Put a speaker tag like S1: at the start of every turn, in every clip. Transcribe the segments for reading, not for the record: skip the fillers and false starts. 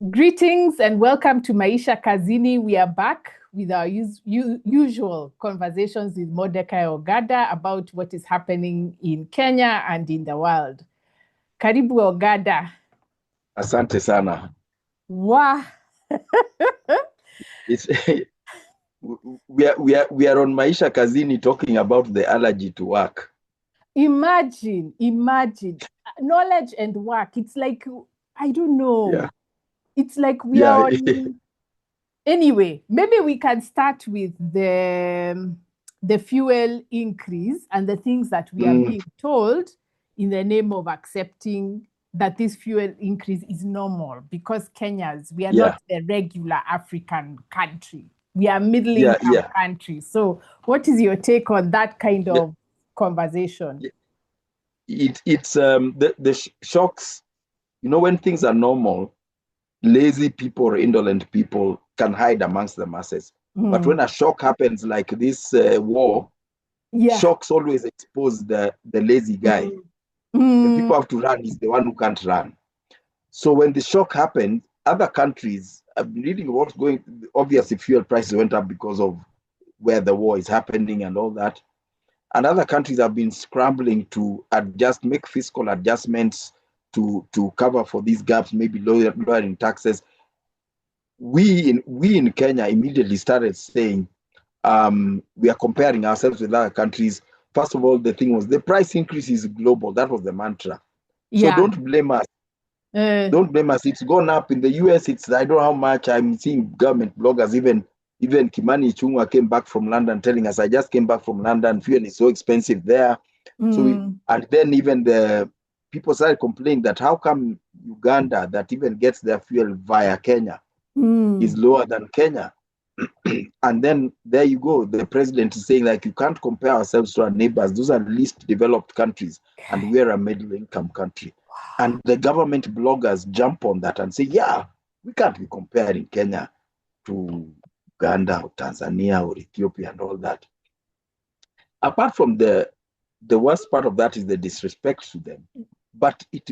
S1: Greetings and welcome to Maisha Kazini. We are back with our usual conversations with Mordecai Ogada about what is happening in Kenya and in the world. Karibu Ogada.
S2: Asante sana.
S1: Wow.
S2: It's we are on Maisha Kazini talking about the allergy to work.
S1: Imagine knowledge and work. It's like, I don't know.
S2: Yeah.
S1: It's like we are on... Anyway, maybe we can start with the fuel increase and the things that we are being told in the name of accepting that this fuel increase is normal, because Kenyans, we are not the regular African country. We are middle income country. So what is your take on that kind of conversation?
S2: It's the shocks, when things are normal, lazy people or indolent people can hide amongst the masses. But when a shock happens like this war, shocks always expose the lazy guy. The people have to run, is the one who can't run. So when the shock happened, other countries, I've been reading what's going, obviously fuel prices went up because of where the war is happening and all that. And other countries have been scrambling to adjust, make fiscal adjustments to cover for these gaps, maybe lowering taxes. We in Kenya immediately started saying, we are comparing ourselves with other countries. First of all, the thing was the price increase is global. That was the mantra. So don't blame us. Don't blame us. It's gone up in the US. It's, I don't know how much. I'm seeing government bloggers, even Kimani Ichung'wah came back from London telling us, I just came back from London. Fuel is so expensive there. So and then even the people started complaining that how come Uganda, that even gets their fuel via Kenya, is lower than Kenya. And then there you go. The president is saying, like, you can't compare ourselves to our neighbors. Those are least developed countries, and we're a middle income country. And the government bloggers jump on that and say, yeah, we can't be comparing Kenya to Uganda or Tanzania or Ethiopia and all that. Apart from the worst part of that is the disrespect to them, but it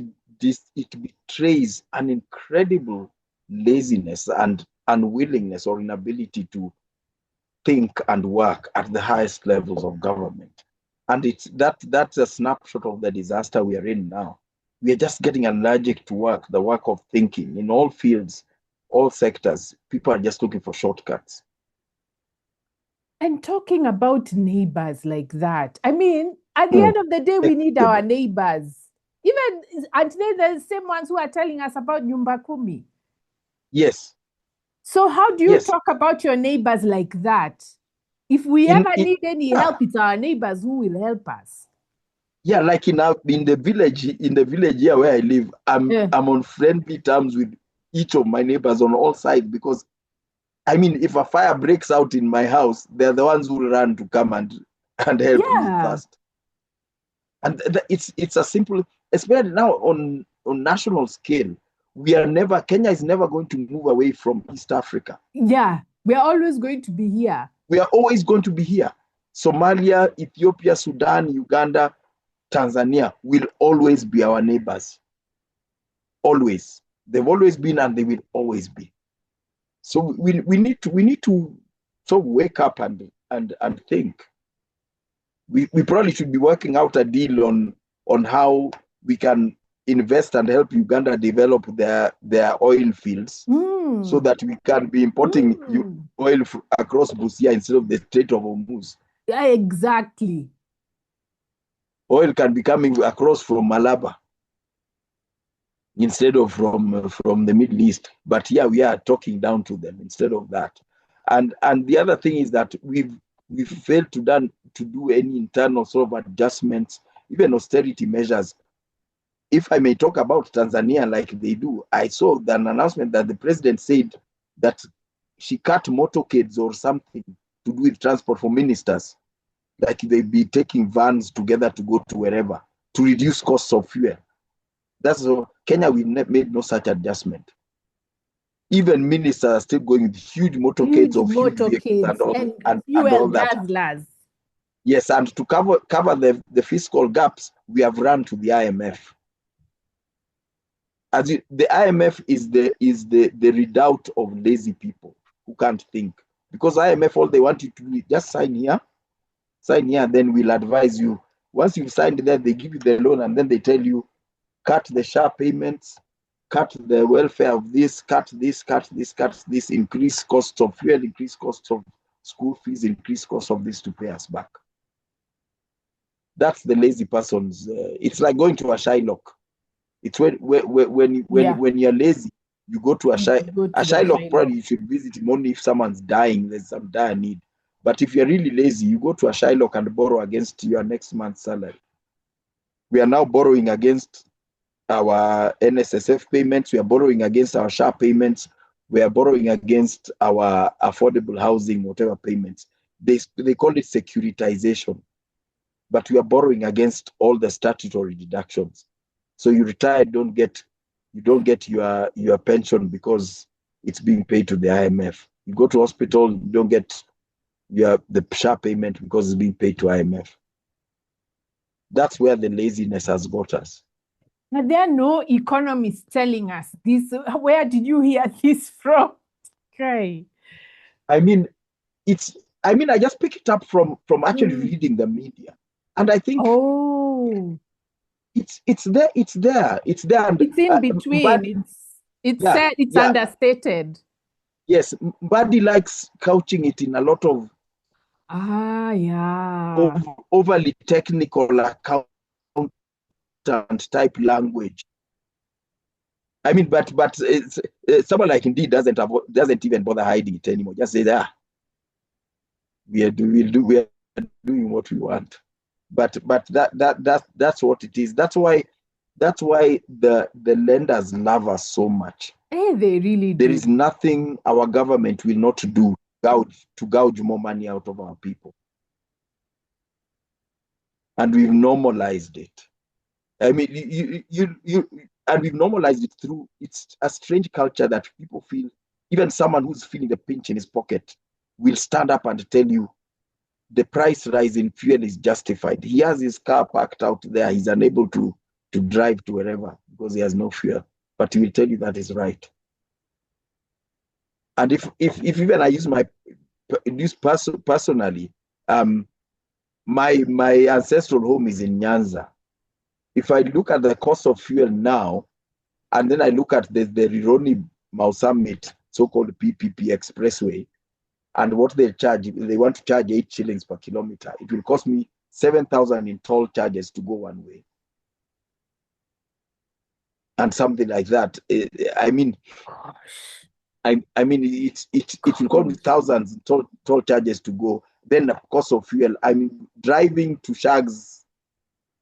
S2: betrays an incredible laziness and unwillingness or inability to think and work at the highest levels of government. And that's a snapshot of the disaster we are in now. We are just getting allergic to work, the work of thinking in all fields, all sectors. People are just looking for shortcuts.
S1: And talking about neighbors like that, I mean, at the end of the day, we need our neighbors. Even, aren't they the same ones who are telling us about Nyumba Kumi?
S2: Yes.
S1: So how do you talk about your neighbors like that? If we ever need any help, it's our neighbors who will help us.
S2: Yeah, like in the village here where I live, I'm on friendly terms with each of my neighbors on all sides, because I mean, if a fire breaks out in my house, they're the ones who run to come and help me first. And it's a simple, especially now on national scale, Kenya is never going to move away from East Africa.
S1: Yeah, we are always going to be here.
S2: We are always going to be here. Somalia, Ethiopia, Sudan, Uganda, Tanzania will always be our neighbors. Always. They've always been and they will always be. So we need to sort of wake up and think. We probably should be working out a deal on how we can invest and help Uganda develop their oil fields, so that we can be importing oil across Busia instead of the Strait of Hormuz.
S1: Yeah, exactly.
S2: Oil can be coming across from Malaba instead of from the Middle East. But yeah, we are talking down to them instead of that. And the other thing is that we've failed to do any internal sort of adjustments, even austerity measures. If I may talk about Tanzania like they do, I saw an announcement that the president said that she cut motorcades or something to do with transport for ministers. Like they be taking vans together to go to wherever to reduce costs of fuel. That's all. Kenya, we made no such adjustment. Even ministers are still going with huge motorcades of huge vehicles and all that.
S1: Guzzlers.
S2: Yes, and to cover the fiscal gaps, we have run to the IMF. the IMF is the redoubt of lazy people who can't think. Because IMF, all they want you to do is just sign here, then we'll advise you. Once you've signed there, they give you the loan, and then they tell you, cut the sharp payments, cut the welfare of this, cut this, increase costs of fuel, increase costs of school fees, increase costs of this to pay us back. That's the lazy person's. It's like going to a Shylock. It's when you're lazy, you go to a Shylock. Probably you should visit him only if someone's dying, there's some dire need. But if you're really lazy, you go to a Shylock and borrow against your next month's salary. We are now borrowing against our NSSF payments. We are borrowing against our sharp payments. We are borrowing against our affordable housing, whatever payments. They call it securitization. But we are borrowing against all the statutory deductions. So you retire, you don't get your pension because it's being paid to the IMF. You go to hospital, you don't get the sharp payment because it's being paid to IMF. That's where the laziness has got us.
S1: Are there no economists telling us this? Where did you hear this from? Okay.
S2: I mean, I just pick it up from actually reading the media. And I think it's there. And,
S1: it's in between. It's understated.
S2: Yes, Mbadi likes couching it in a lot of overly technical accountant type language. I mean, but someone like Indeed doesn't even bother hiding it anymore. Just say that we are doing what we want. But that's what it is. That's why the lenders love us so much.
S1: They really do.
S2: There is nothing our government will not do to gouge more money out of our people. And we've normalized it. I mean, and we've normalized it through, it's a strange culture that people feel, even someone who's feeling the pinch in his pocket will stand up and tell you the price rise in fuel is justified. He has his car parked out there. He's unable to drive to wherever because he has no fuel. But he will tell you that is right. And if even I use personally, my ancestral home is in Nyanza. If I look at the cost of fuel now, and then I look at the Rironi Mau Summit, so-called PPP expressway, and what they charge, they want to charge 8 shillings per kilometer. It will cost me 7,000 in toll charges to go one way. And something like that. I mean, it will cost me thousands in toll charges to go. Then the cost of fuel. I mean, driving to Shags,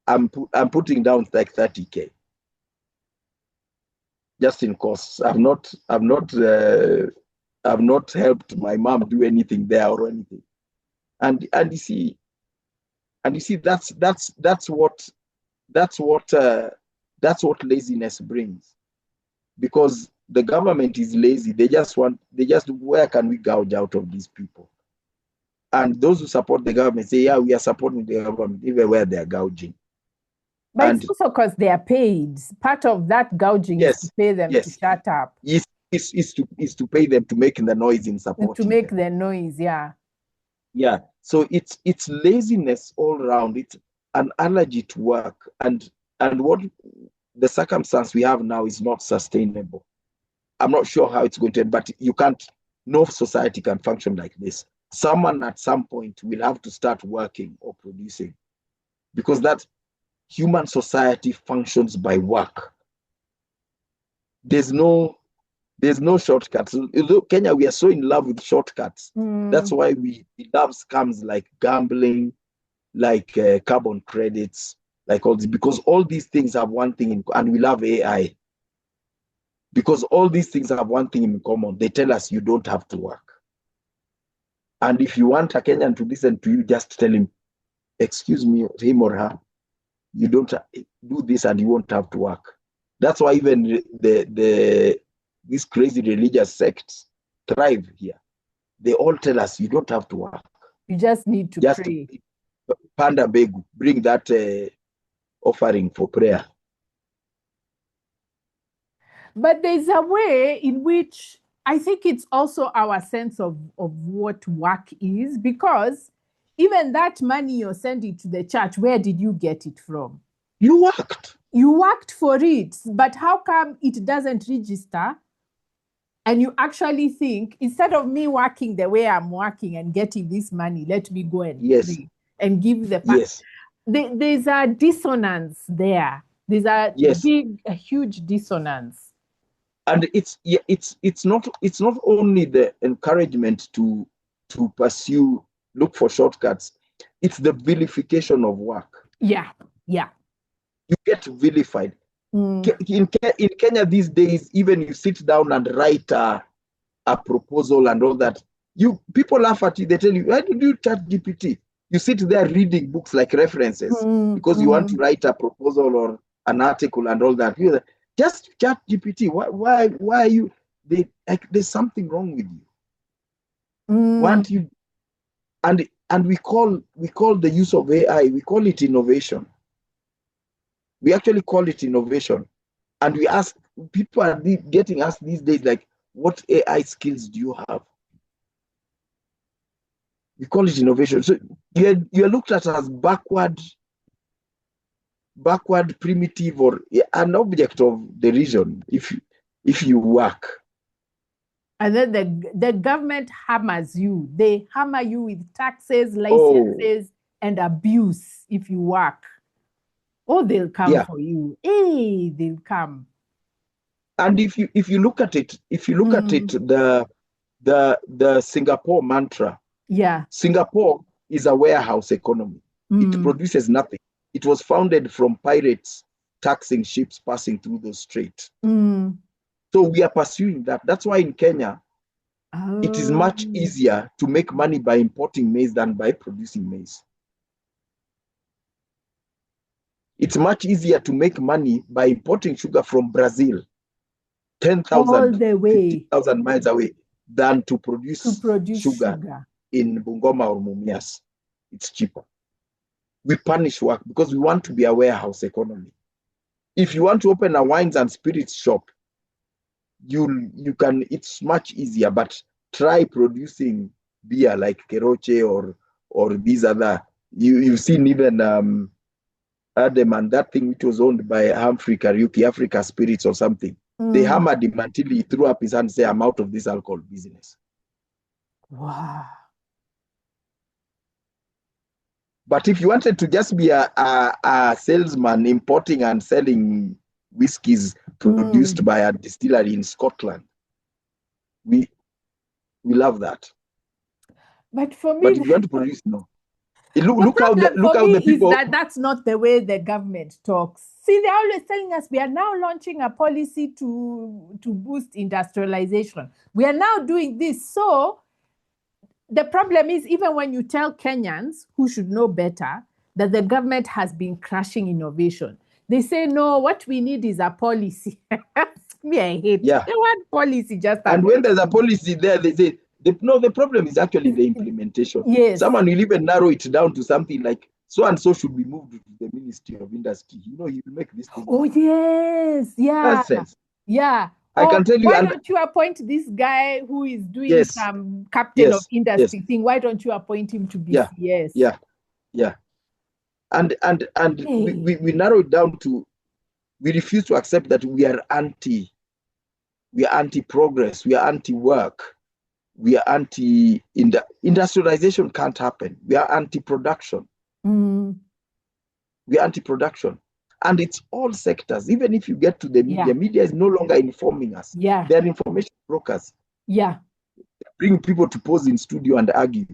S2: I'm putting down like 30K. Just in costs. I've not helped my mom do anything there or anything. And you see that's what laziness brings. Because the government is lazy. They just where can we gouge out of these people? And those who support the government say, yeah, we are supporting the government, even where they are gouging.
S1: But it's also because they are paid. Part of that gouging is to pay them to shut up.
S2: Is to pay them to make the noise in support.
S1: To make the noise, yeah.
S2: Yeah. So it's laziness all around. It's an allergy to work. And what the circumstance we have now is not sustainable. I'm not sure how it's going to end, but no society can function like this. Someone at some point will have to start working or producing, because that human society functions by work. There's no shortcuts. Look, Kenya, we are so in love with shortcuts. That's why we love scams like gambling, like carbon credits, like all this, because all these things have one thing and we love AI. Because all these things have one thing in common. They tell us you don't have to work. And if you want a Kenyan to listen to you, just tell him, excuse me, him or her, you don't do this and you won't have to work. That's why even these crazy religious sects thrive here. They all tell us you don't have to work.
S1: You just need to pray.
S2: Panda begu, bring that offering for prayer.
S1: But there's a way in which I think it's also our sense of what work is, because even that money you're sending to the church, where did you get it from?
S2: You worked.
S1: You worked for it, but how come it doesn't register? And you actually think, instead of me working the way I'm working and getting this money, let me go and pray and give the there's a dissonance there. There's a huge dissonance.
S2: And it's not only the encouragement to pursue, look for shortcuts. It's the vilification of work.
S1: Yeah.
S2: You get vilified. In Kenya these days, even you sit down and write a proposal and all that, people laugh at you. They tell you, why did you ChatGPT? You sit there reading books like references because you want to write a proposal or an article and all that. You're like, just ChatGPT. Why are you? There's something wrong with you. Why aren't you? And we call the use of AI, we call it innovation. We actually call it innovation. And we ask, people are getting asked these days, like, what AI skills do you have? We call it innovation. So you're looked at as backward, primitive, or an object of derision if you work.
S1: And then the government hammers you. They hammer you with taxes, licenses, and abuse if you work. Oh, they'll come for you. Hey, they'll come.
S2: And if you look at it, the Singapore mantra.
S1: Yeah.
S2: Singapore is a warehouse economy. It produces nothing. It was founded from pirates taxing ships passing through the strait. So we are pursuing that. That's why in Kenya, it is much easier to make money by importing maize than by producing maize. It's much easier to make money by importing sugar from Brazil, 10,000, 50,000 miles away, than to produce sugar in Bungoma or Mumias. It's cheaper. We punish work because we want to be a warehouse economy. If you want to open a wines and spirits shop, you can. It's much easier, but try producing beer like Keroche or these other. You've seen even Adam and that thing which was owned by Humphrey Kariuki, Africa Spirits or something. They hammered him until he threw up his hand and said, I'm out of this alcohol business.
S1: Wow.
S2: But if you wanted to just be a salesman importing and selling whiskies produced by a distillery in Scotland, we love that.
S1: But for me,
S2: but if you want to produce, no. Look how the people.
S1: That's not the way the government talks. See, they're always telling us we are now launching a policy to boost industrialization. We are now doing this. So the problem is, even when you tell Kenyans who should know better that the government has been crushing innovation, they say, no, what we need is a policy. Me, I hate they want policy just.
S2: And when there's a policy there, they say, the problem is actually the implementation.
S1: Yes.
S2: Someone will even narrow it down to something like, so-and-so should be moved to the Ministry of Industry. He will make this thing.
S1: Oh, yes. Yeah.
S2: Nonsense.
S1: Yeah.
S2: I can tell you.
S1: Why don't you appoint this guy who is doing some captain of industry thing? Why don't you appoint him to be CS?
S2: Yeah. And we narrow it down to, we refuse to accept that we are anti-progress, we are anti-work, we are industrialization can't happen. We are anti-production. We are anti-production. And it's all sectors. Even if you get to the media, media is no longer informing us.
S1: Yeah.
S2: They're information brokers.
S1: Yeah.
S2: They bring people to pose in studio and argue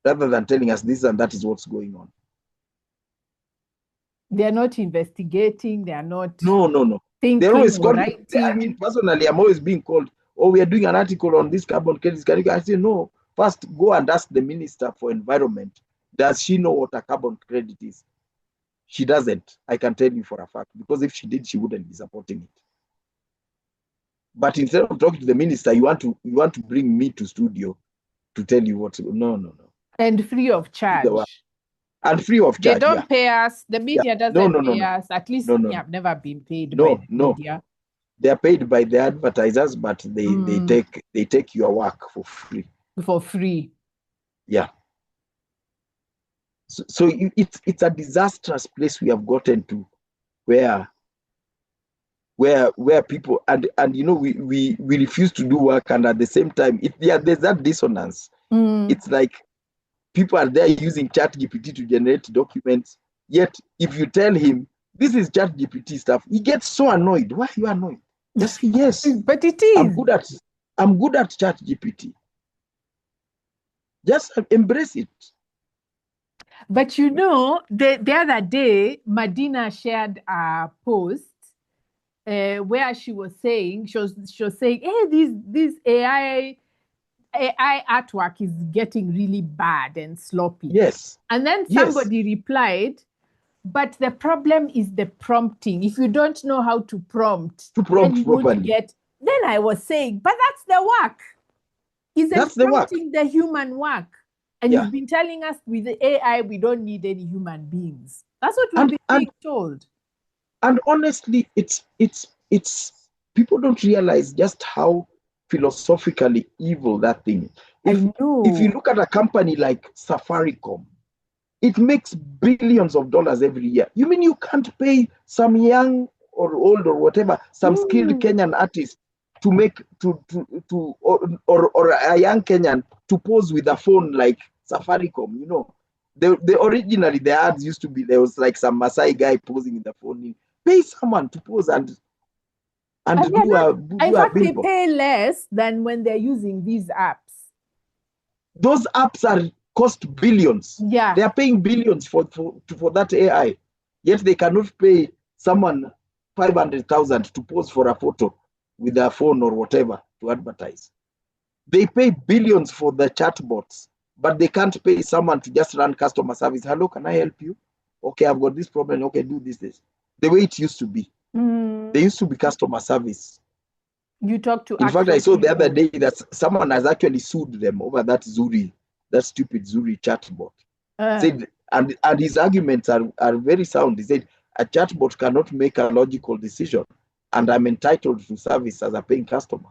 S2: rather than telling us this and that is what's going on.
S1: They're not investigating. They're not thinking.
S2: They're always
S1: called.
S2: I mean, personally, I'm always being called, we are doing an article on this carbon credits. I say, no, first go and ask the Minister for Environment. Does she know what a carbon credit is? She doesn't. I can tell you for a fact, because if she did, she wouldn't be supporting it. But instead of talking to the minister, you want to bring me to studio to tell you what. No.
S1: And free of charge.
S2: And free of charge.
S1: They don't pay us. The media doesn't pay us. At least we have never been paid by the media.
S2: they are paid by the advertisers, but they take your work for free.
S1: For free.
S2: Yeah. So it's a disastrous place we have gotten to, where people and you know we refuse to do work, and at the same time there's that dissonance. It's like people are there using ChatGPT to generate documents, yet if you tell him this is ChatGPT stuff, he gets so annoyed. Why are you annoyed? Just say yes.
S1: But it is.
S2: I'm good at ChatGPT. Just embrace it.
S1: But you know, the other day, Madina shared a post where she was saying, hey, this AI artwork is getting really bad and sloppy.
S2: Yes.
S1: And then somebody replied, but the problem is the prompting. If you don't know how to prompt
S2: then you won't
S1: get. Then I was saying, but that's the work. Isn't prompting the human work? And you've been telling us with the AI, we don't need any human beings. That's what we've been being told.
S2: And honestly, it's people don't realize just how philosophically evil that thing is. If you look at a company like Safaricom, it makes billions of dollars every year. You mean you can't pay some young or old or whatever, some skilled Kenyan artist to make or a young Kenyan to pose with a phone like Safaricom? You know, the originally the ads used to be, there was like some Maasai guy posing with the phone. Pay someone to pose and do a billboard.
S1: They pay less than when they're using these apps.
S2: Those apps cost billions.
S1: Yeah,
S2: they are paying billions for that AI, yet they cannot pay someone 500,000 to pose for a photo with their phone or whatever to advertise. They pay billions for the chatbots, but they can't pay someone to just run customer service. Hello, can I help you? Okay, I've got this problem. Okay, do this. The way it used to be. They used to be customer service.
S1: You talk to.
S2: In fact, I saw the other day that someone has actually sued them over that stupid Zuri chatbot. Said, and his arguments are very sound. He said a chatbot cannot make a logical decision, and I'm entitled to service as a paying customer.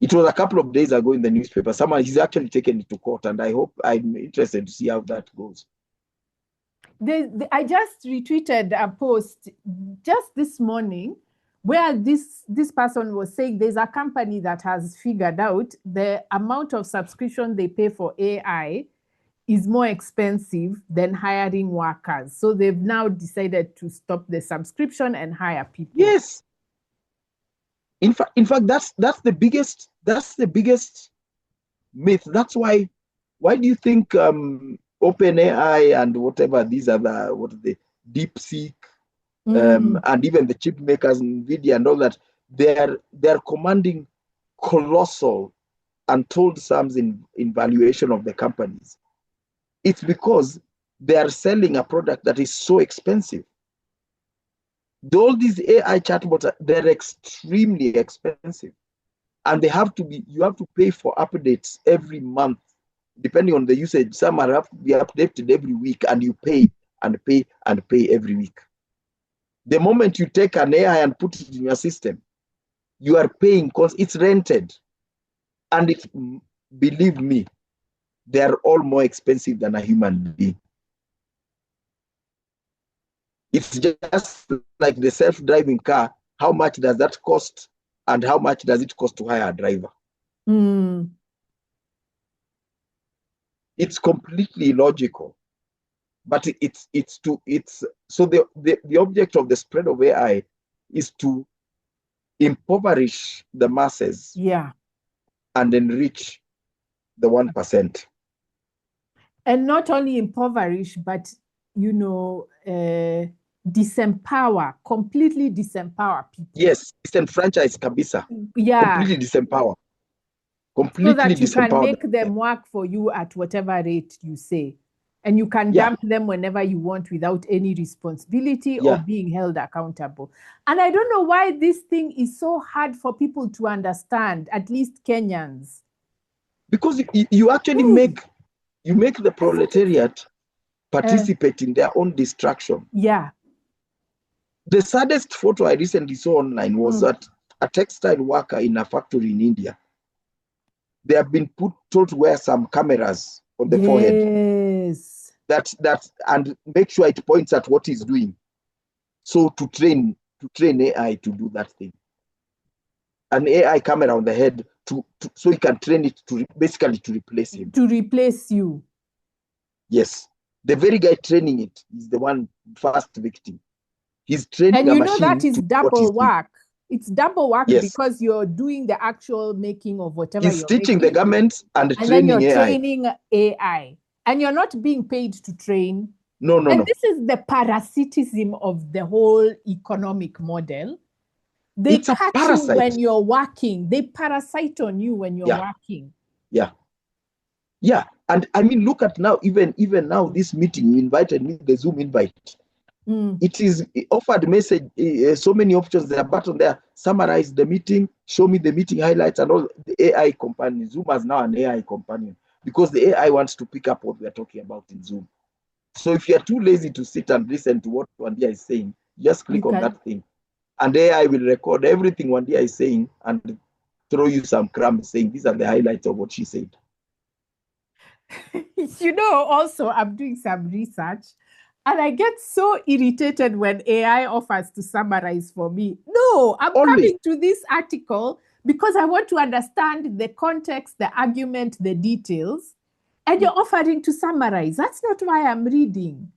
S2: It was a couple of days ago in the newspaper. He's actually taken it to court, and I'm interested to see how that goes.
S1: I just retweeted a post just this morning where this person was saying there's a company that has figured out the amount of subscription they pay for AI is more expensive than hiring workers. So they've now decided to stop the subscription and hire people.
S2: Yes. In fact, that's the biggest myth. That's why do you think OpenAI and whatever these other DeepSeek and even the chip makers, NVIDIA and all that, they're commanding colossal, untold sums in valuation of the companies? It's because they are selling a product that is so expensive. All these AI chatbots, they're extremely expensive, and you have to pay for updates every month, depending on the usage. Some have to be updated every week, and you pay and pay and pay every week. The moment you take an AI and put it in your system, you are paying because it's rented. And believe me, they're all more expensive than a human being. It's just like the self-driving car. How much does that cost? And how much does it cost to hire a driver? It's completely illogical. But so the object of the spread of AI is to impoverish the masses, and enrich the 1%.
S1: And not only impoverish, but completely disempower people.
S2: Yes, disenfranchise kabisa. Completely disempower.
S1: So that you can make them work for you at whatever rate you say. And you can dump them whenever you want without any responsibility or being held accountable. And I don't know why this thing is so hard for people to understand, at least Kenyans.
S2: Because you actually make the proletariat participate in their own destruction.
S1: Yeah.
S2: The saddest photo I recently saw online was that a textile worker in a factory in India, they have been told to wear some cameras on the forehead.
S1: Yes.
S2: And make sure it points at what he's doing. So to train AI to do that thing. An AI camera on the head so he can train it to basically to replace him.
S1: To replace you.
S2: Yes. The very guy training it is the one first victim. He's training
S1: and
S2: a
S1: you know
S2: machine
S1: that is
S2: to
S1: double work. It's double work because you're doing the actual making of whatever
S2: he's
S1: you're
S2: teaching
S1: making,
S2: the garments and
S1: then you're
S2: AI.
S1: training AI. And you're not being paid to train.
S2: No.
S1: This is the parasitism of the whole economic model. They catch you when you're working. They parasite on you when you're working.
S2: Yeah. And I mean, look at now, even now, this meeting, you invited me, the Zoom invite. It is offered message, so many options. There are button there, summarize the meeting, show me the meeting highlights, and all the AI companion. Zoom has now an AI companion because the AI wants to pick up what we are talking about in Zoom. So if you are too lazy to sit and listen to what Wandia is saying, just click on that thing. And AI will record everything Wandia is saying and throw you some crumbs saying, these are the highlights of what she said.
S1: You know, also, I'm doing some research and I get so irritated when AI offers to summarize for me. No, I'm coming to this article because I want to understand the context, the argument, the details, and you're offering to summarize. That's not why I'm reading.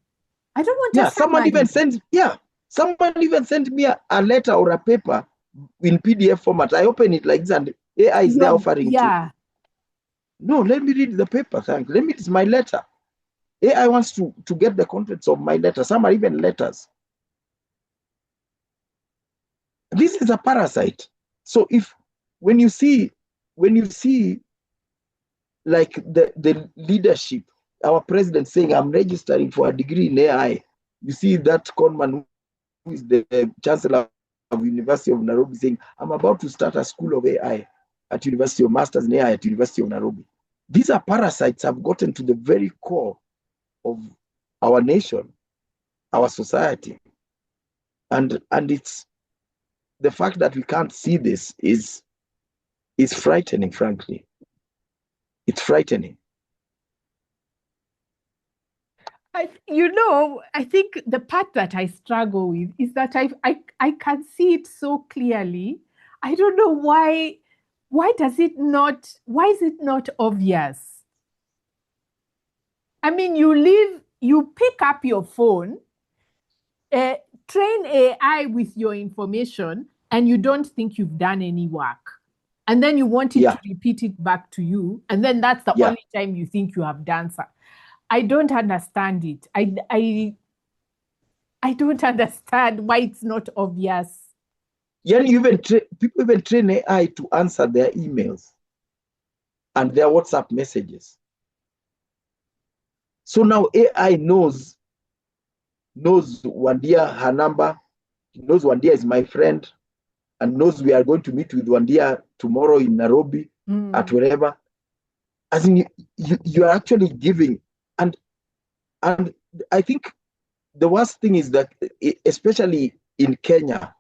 S1: I don't want to
S2: someone even sent me a letter or a paper in PDF format. I open it like this and AI is there offering to. No, let me read the paper. It's my letter. AI wants to get the contents of my letter. Some are even letters. This is a parasite. So when you see like the leadership, our president saying, I'm registering for a degree in AI, you see that conman who is the chancellor of University of Nairobi saying, I'm about to start a school of AI at University of Masters in AI at University of Nairobi. These are parasites have gotten to the very core of our nation, our society. And it's the fact that we can't see this is frightening, frankly. It's frightening.
S1: I think the part that I struggle with is that I can see it so clearly. I don't know why is it not obvious? I mean, you pick up your phone, train AI with your information, and you don't think you've done any work. And then you want it to repeat it back to you. And then that's the only time you think you have done something. I don't understand it. I don't understand why it's not obvious.
S2: Yeah, people even train AI to answer their emails and their WhatsApp messages. So now AI knows Wandia, her number, knows Wandia is my friend, and knows we are going to meet with Wandia tomorrow in Nairobi at wherever. As in, you are actually giving, and I think the worst thing is that, especially in Kenya,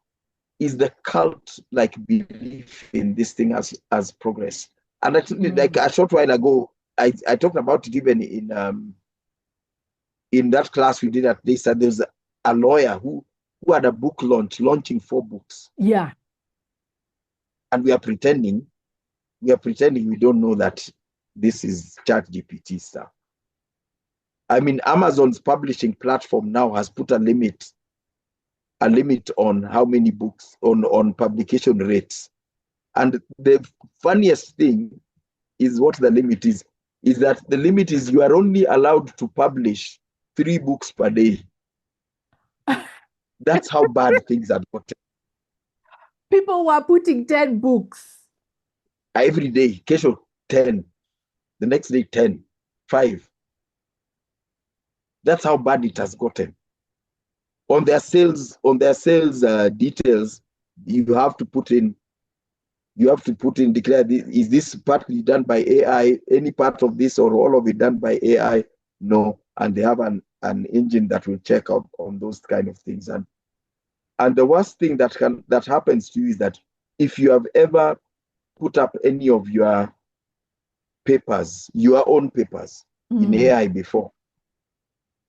S2: is the cult-like belief in this thing as progress. And actually, like a short while ago, I talked about it even in that class we did at this. There was a lawyer who had a book launching 4 books.
S1: Yeah.
S2: And we are pretending we don't know that this is ChatGPT stuff. I mean, Amazon's publishing platform now has put a limit on how many books on publication rates. And the funniest thing is what the limit is that the limit is you are only allowed to publish 3 books per day. That's how bad things have gotten.
S1: People were putting 10 books.
S2: Every day, Kesho, 10. The next day, 10, 5. That's how bad it has gotten. On their sales details, you have to put in, declare, is this partly done by AI, any part of this or all of it done by AI? No. And they have an engine that will check out on those kind of things. And And the worst thing that happens to you is that if you have ever put up any of your papers, your own papers in AI before,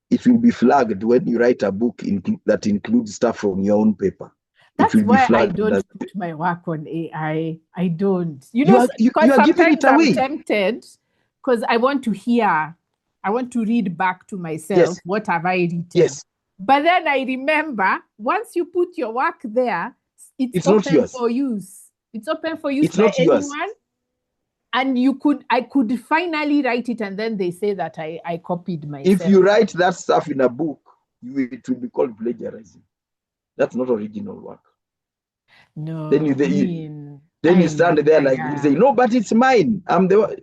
S2: it will be flagged when you write a book that includes stuff from your own paper.
S1: That's why I don't put my work on AI. I don't. You know, because sometimes I'm tempted because I want to hear, I want to read back to myself what have I written.
S2: Yes.
S1: But then I remember once you put your work there, it's open for use. It's open for use by anyone. And I could finally write it, and then they say that I copied myself.
S2: If you write that stuff in a book, it will be called plagiarizing. That's not original work.
S1: No.
S2: Then you stand there like you say, no, but it's mine. I'm the one.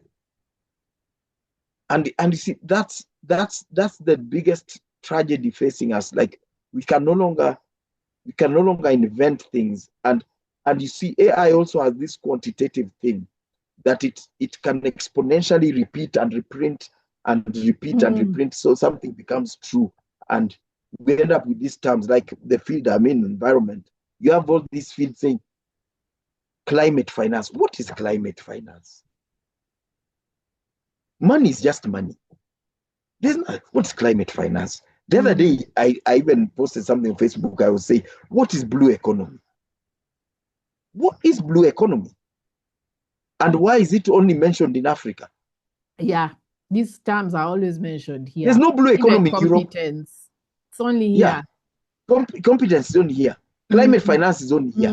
S2: And you see, that's the biggest tragedy facing us. Like we can no longer invent things. And you see, AI also has this quantitative thing that it can exponentially repeat and reprint and repeat and reprint, so something becomes true. And we end up with these terms like the field I'm in, environment. You have all these fields saying climate finance. What is climate finance? Money is just money. What's climate finance? The other day, I even posted something on Facebook. I would say, what is blue economy? What is blue economy? And why is it only mentioned in Africa?
S1: Yeah, these terms are always mentioned here.
S2: There's no blue economy in Europe.
S1: It's only here.
S2: Competence is only here. Climate finance is only here.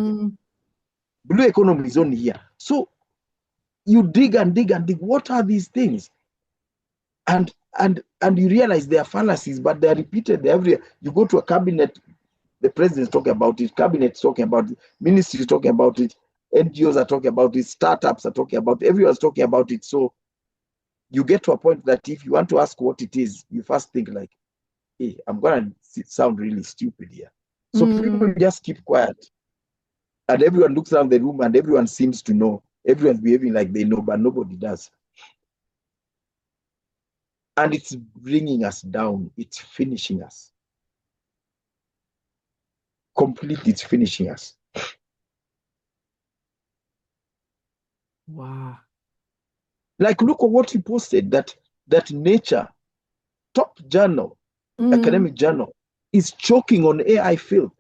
S2: Blue economy is only here. So you dig and dig and dig. What are these things? And you realize they are fallacies, but they are repeated everywhere. You go to a cabinet, the president is talking about it, cabinet is talking about it, ministry is talking about it, NGOs are talking about it, startups are talking about it, everyone's talking about it. So you get to a point that if you want to ask what it is, you first think like, hey, I'm going to sound really stupid here. So people just keep quiet. And everyone looks around the room and everyone seems to know. Everyone's behaving like they know, but nobody does. And it's bringing us down. It's finishing us. Completely, it's finishing us.
S1: Wow.
S2: Like, look at what you posted, that Nature, top journal, academic journal, is choking on AI field.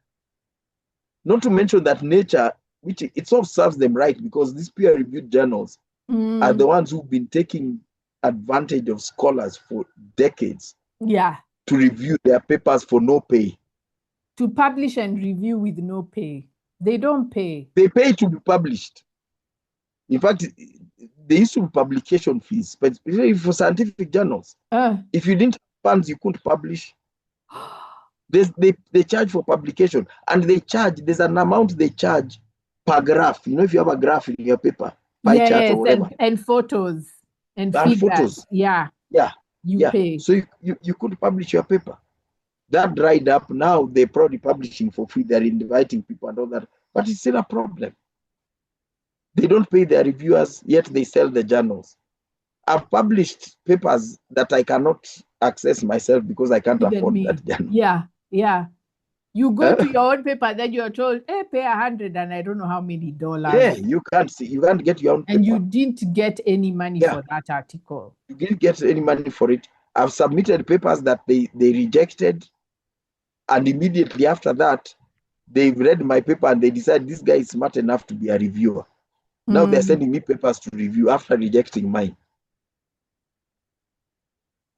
S2: Not to mention that Nature, which it sort of serves them right, because these peer-reviewed journals are the ones who've been taking advantage of scholars for decades.
S1: Yeah.
S2: To review their papers for no pay.
S1: To publish and review with no pay. They don't pay.
S2: They pay to be published. In fact, there used to be publication fees, but especially for scientific journals. If you didn't have funds, you couldn't publish. They charge for publication, and there's an amount they charge per graph. You know, if you have a graph in your paper, pie chart or whatever.
S1: And photos and figures. Photos. Yeah. You pay.
S2: So you could publish your paper. That dried up. Now they're probably publishing for free. They're inviting people and all that, but it's still a problem. They don't pay their reviewers, yet they sell the journals. I've published papers that I cannot access myself because I can't afford that journal.
S1: Yeah. You go to your own paper, then you're told, hey, pay $100 and I don't know how many dollars.
S2: Yeah, you can't get your own paper.
S1: And you didn't get any money for that article.
S2: You didn't get any money for it. I've submitted papers that they rejected, and immediately after that, they've read my paper and they decide this guy is smart enough to be a reviewer. Now they're sending me papers to review after rejecting mine.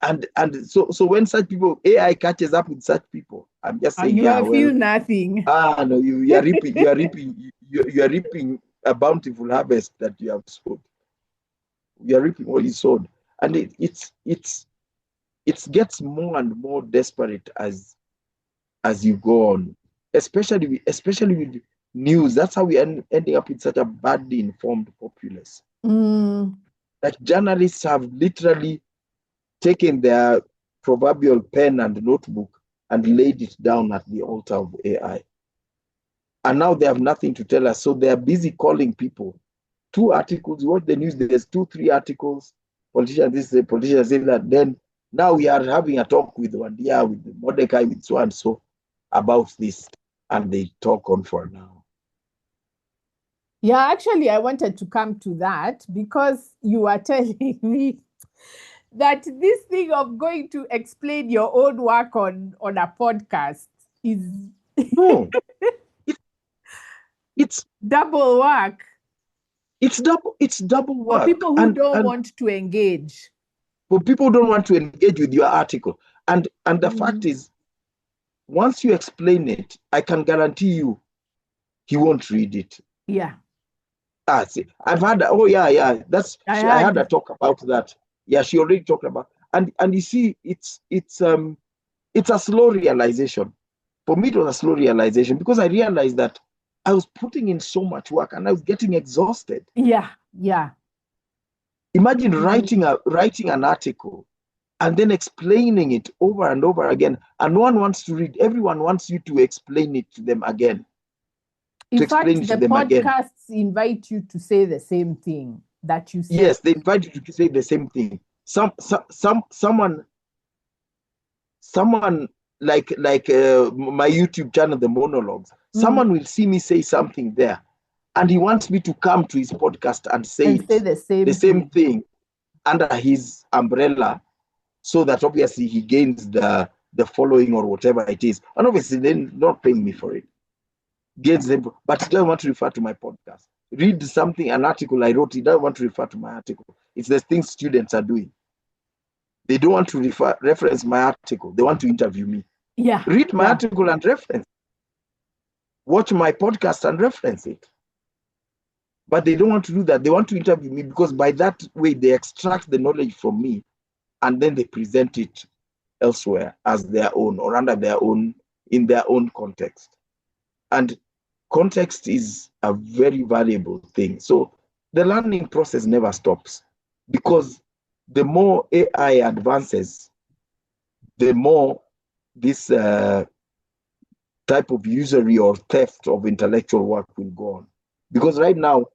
S2: And so when such people, AI catches up with such people, I'm just saying,
S1: you feel nothing.
S2: No, you are reaping a bountiful harvest that you have sowed. You are reaping what you sowed, and it gets more and more desperate as you go on, especially with news. That's how we ending up with such a badly informed populace. Like journalists have literally taken their proverbial pen and notebook and laid it down at the altar of AI. And now they have nothing to tell us. So they're busy calling people. 2 articles, you watch the news, there's 2-3 articles, politicians this, politicians say that. Then now we are having a talk with Wandia, with Mordecai, with so and so about this. and they talk on for an hour.
S1: Yeah, actually, I wanted to come to that because you are telling me that this thing of going to explain your own work on a podcast is
S2: No, it's
S1: double work.
S2: It's double work.
S1: For people who don't want to engage.
S2: For people who don't want to engage with your article. And the fact is, once you explain it, I can guarantee you he won't read it.
S1: Yeah.
S2: See, I've had, I had a talk about that. Yeah, she already talked about, and you see, it's a slow realization. For me, it was a slow realization because I realized that I was putting in so much work and I was getting exhausted.
S1: Yeah, yeah.
S2: Imagine writing an article and then explaining it over and over again, and no one wants to read. Everyone wants you to explain it to them again.
S1: In fact, the podcasts invite you to say the same thing that you say.
S2: Yes, they invite you to say the same thing. Someone like my YouTube channel, The Monologues, someone will see me say something there, and he wants me to come to his podcast and say the same thing under his umbrella, so that obviously he gains the following or whatever it is. And obviously they're not paying me for it. Gains them, but he doesn't want to refer to my podcast. Read something, an article I wrote, he doesn't want to refer to my article. It's the things students are doing. They don't want to reference my article. They want to interview me.
S1: Yeah.
S2: Read my article and reference. Watch my podcast and reference it. But they don't want to do that. They want to interview me because by that way they extract the knowledge from me and then they present it elsewhere as their own or under their own, in their own context. And context is a very valuable thing. So the learning process never stops, because the more AI advances, the more this type of usury or theft of intellectual work will go on. Because right now,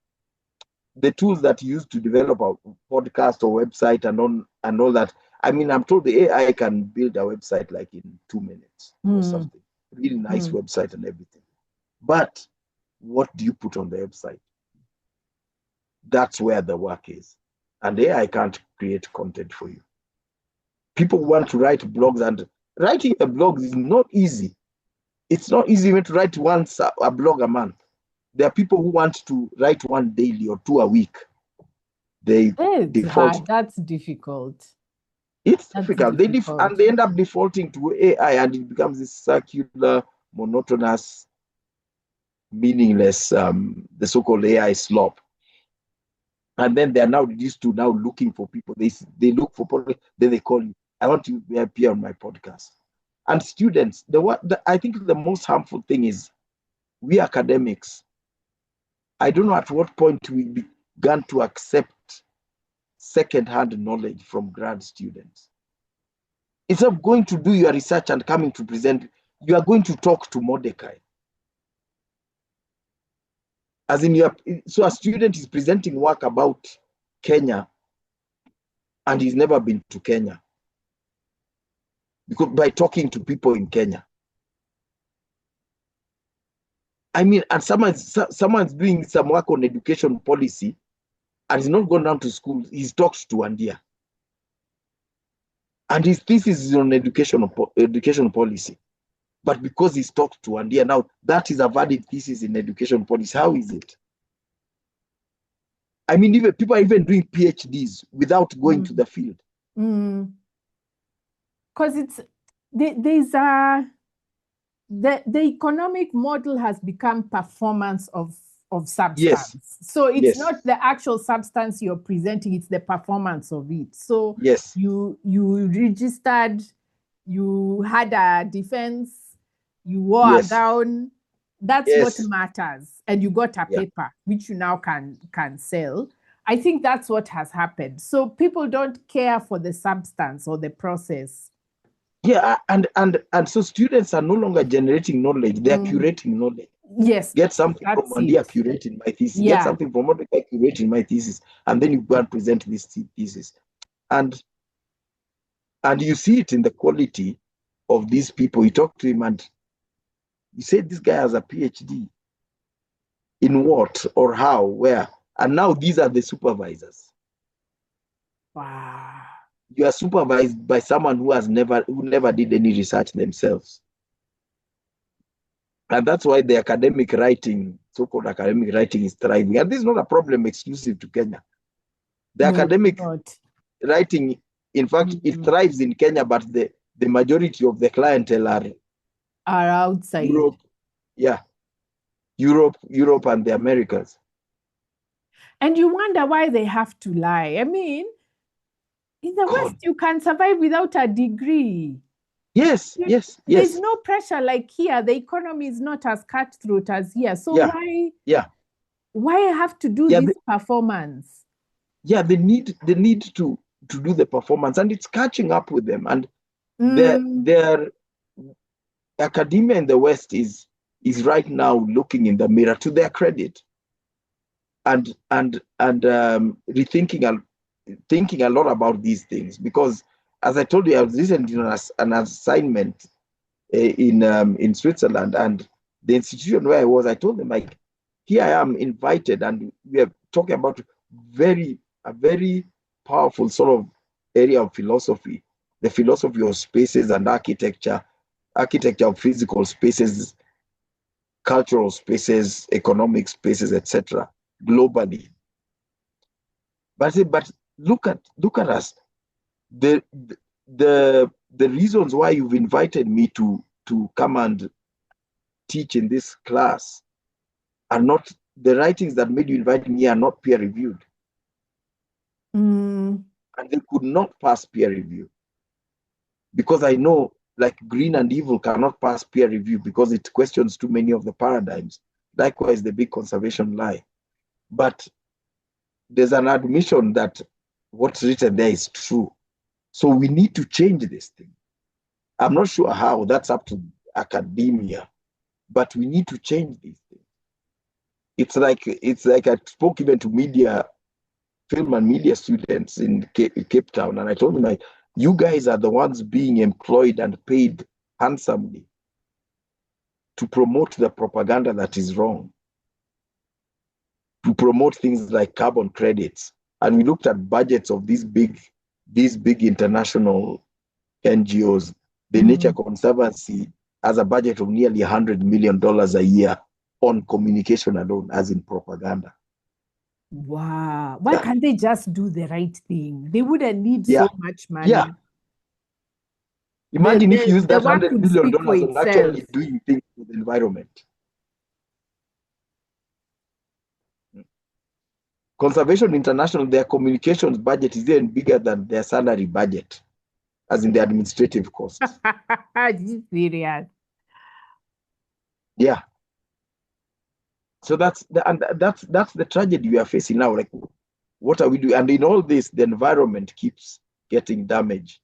S2: the tools that you use to develop a podcast or website and all that, I mean, I'm told the AI can build a website like in 2 minutes or something. Really nice website and everything. But what do you put on the website? That's where the work is. And AI can't create content for you. People want to write blogs, and writing a blog is not easy. It's not easy even to write once a blog a month. There are people who want to write one daily or 2 a week. They default.
S1: That's difficult.
S2: It's difficult. And they end up defaulting to AI, and it becomes this circular, monotonous, meaningless, the so-called AI slop. And then they are now reduced to now looking for people. They look for people, then they call you. I want to appear on my podcast. And students, I think the most harmful thing is we academics. I don't know at what point we began to accept second-hand knowledge from grad students. Instead of going to do your research and coming to present, you are going to talk to Mordecai. As in, so a student is presenting work about Kenya and he's never been to Kenya, because by talking to people in Kenya. I mean, and someone's doing some work on education policy and he's not gone down to school. He's talked to Andia. And his thesis is on education policy. But because he's talked to Andia, now that is a valid thesis in education policy. How is it? I mean, even people are even doing PhDs without going to the field.
S1: Because the economic model has become performance of substance.
S2: Yes.
S1: So it's not the actual substance you're presenting, it's the performance of it. So
S2: yes,
S1: you registered, you had a defense, you wore a gown. That's what matters. And you got a paper, which you now can sell. I think that's what has happened. So people don't care for the substance or the process.
S2: Yeah, and so students are no longer generating knowledge, they are curating knowledge.
S1: Yes.
S2: Get something from Andia, curating my thesis. Get something from Mordecai, curating my thesis. And then you go and present this thesis. And you see it in the quality of these people. You talk to him and You say this guy has a PhD in what or how, where, and now these are the supervisors.
S1: Wow.
S2: You are supervised by someone who never did any research themselves. And that's why the academic writing, so-called academic writing, is thriving. And this is not a problem exclusive to Kenya. The academic writing, in fact, it thrives in Kenya, but the majority of the clientele are
S1: outside.
S2: Europe, Europe and the Americas.
S1: And you wonder why they have to lie. I mean, in the West, you can survive without a degree.
S2: Yes.
S1: There's no pressure like here. The economy is not as cutthroat as here. So why have to do this performance?
S2: Yeah, they need to do the performance, and it's catching up with them. And their academia in the West is right now looking in the mirror, to their credit, and rethinking thinking a lot about these things. Because, as I told you, I was recently on an assignment in Switzerland, and the institution where I was, I told them, like, here I am invited, and we are talking about a very powerful sort of area of philosophy, the philosophy of spaces and architecture of physical spaces, cultural spaces, economic spaces, etc., globally. But look at us. The reasons why you've invited me to come and teach in this class are not, the writings that made you invite me are not peer reviewed. And they could not pass peer review, because I know, like, green and evil cannot pass peer review because it questions too many of the paradigms. Likewise, the big conservation lie. But there's an admission that what's written there is true. So we need to change this thing. I'm not sure how, that's up to academia, but we need to change these things. It's like I spoke even to film and media students in Cape Town, and I told them, like, you guys are the ones being employed and paid handsomely to promote the propaganda that is wrong, to promote things like carbon credits. And we looked at budgets of these big international NGOs. The Nature Conservancy has a budget of nearly $100 million a year on communication alone, as in propaganda.
S1: Wow. Why can't they just do the right thing? They wouldn't need so much money.
S2: Yeah. Imagine if you use that $100 million on actually doing things for the environment. Conservation International, their communications budget is even bigger than their salary budget, as in the administrative costs.
S1: Serious.
S2: Yeah. So that's the tragedy we are facing now. Like, what are we doing? And in all this, the environment keeps getting damaged.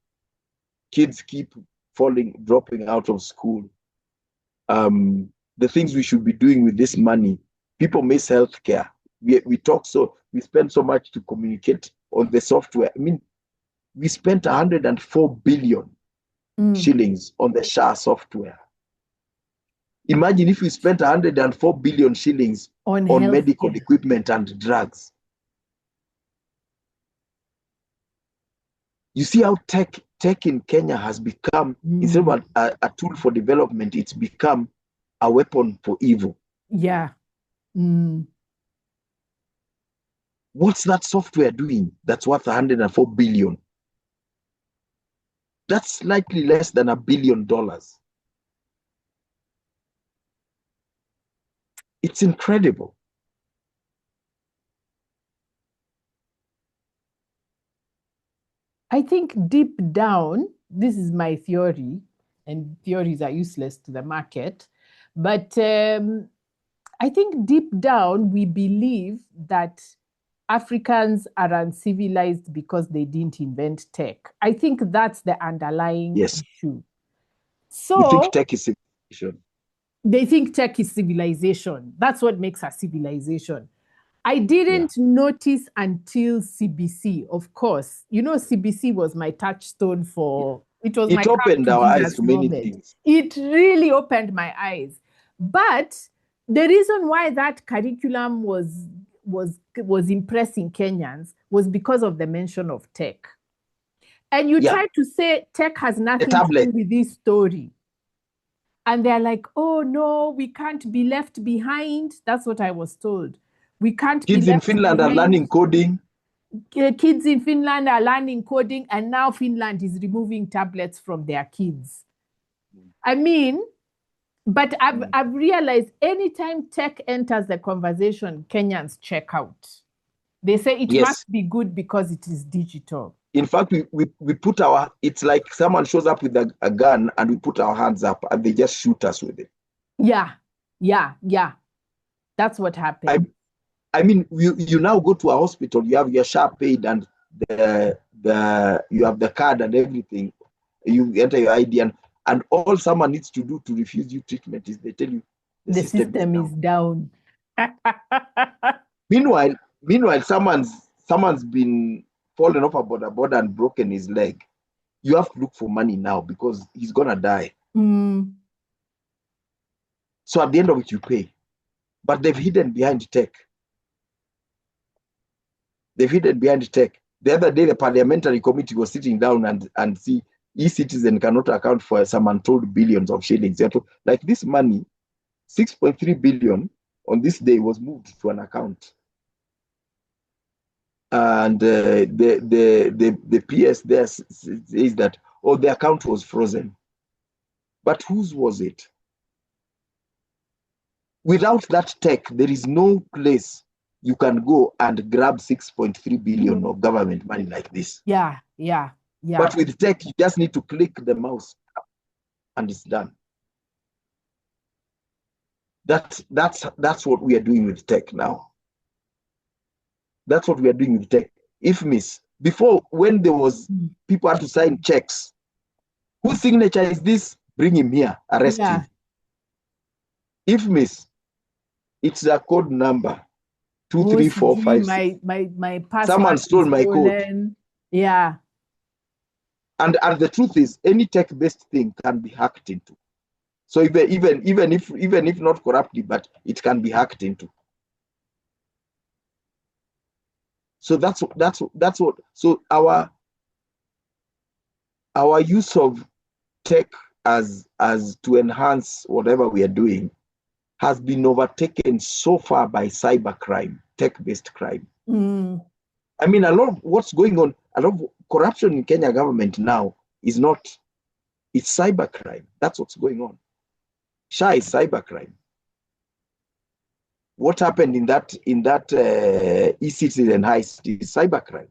S2: Kids keep dropping out of school. The things we should be doing with this money, people miss healthcare. We spend so much to communicate on the software. I mean, we spent 104 billion shillings on the SHA software. Imagine if we spent 104 billion shillings on medical equipment and drugs. You see how tech in Kenya has become, instead of a tool for development, it's become a weapon for evil.
S1: Yeah.
S2: What's that software doing that's worth 104 billion? That's slightly less than $1 billion. It's incredible.
S1: I think deep down, this is my theory, and theories are useless to the market, but I think deep down we believe that Africans are uncivilized because they didn't invent tech. I think that's the underlying issue. So
S2: we think tech is civilization.
S1: They think tech is civilization. That's what makes a civilization. I didn't notice until CBC, of course. You know, CBC was my touchstone for, it was my
S2: opened our eyes to many
S1: moment.
S2: things.
S1: It really opened my eyes. But the reason why that curriculum was impressing Kenyans was because of the mention of tech. And you try to say tech has nothing to do with this story. And they're like, oh no, we can't be left behind. That's what I was told. We can't
S2: Kids
S1: be
S2: in
S1: left
S2: Finland
S1: behind.
S2: are learning coding.
S1: Kids in Finland are learning coding, and now Finland is removing tablets from their kids. I mean, but I've realized anytime tech enters the conversation, Kenyans check out. They say it must be good because it is digital.
S2: In fact, we put it's like someone shows up with a gun and we put our hands up and they just shoot us with it.
S1: Yeah. That's what happened.
S2: I mean, you now go to a hospital, you have your SHA paid and you have the card and everything. You enter your ID and all someone needs to do to refuse you treatment is they tell you
S1: the system is down.
S2: Meanwhile, someone's been fallen off a board and broken his leg. You have to look for money now because he's gonna die. So at the end of it, you pay. But they've hidden behind tech. The other day, the parliamentary committee was sitting down and see e-citizen cannot account for some untold billions of shillings. Like this money, 6.3 billion on this day was moved to an account. And the PS there says that, oh, the account was frozen. But whose was it? Without that tech, there is no place you can go and grab 6.3 billion of government money like this.
S1: Yeah.
S2: But with tech, you just need to click the mouse and it's done. That's what we are doing with tech now. That's what we are doing with tech. Before, when there was people had to sign checks, whose signature is this? Bring him here, arrest him. It's a code number 2, 3, 4, 5.
S1: My password.
S2: Someone stole my code.
S1: Yeah.
S2: And the truth is, any tech-based thing can be hacked into. So even if not corruptly, but it can be hacked into. So that's what. So our use of tech as to enhance whatever we are doing has been overtaken so far by cybercrime, tech-based crime. I mean, a lot of what's going on, a lot of corruption in Kenya government now it's cybercrime. That's what's going on. SHA is cybercrime. What happened in that e-citizen heist is cybercrime.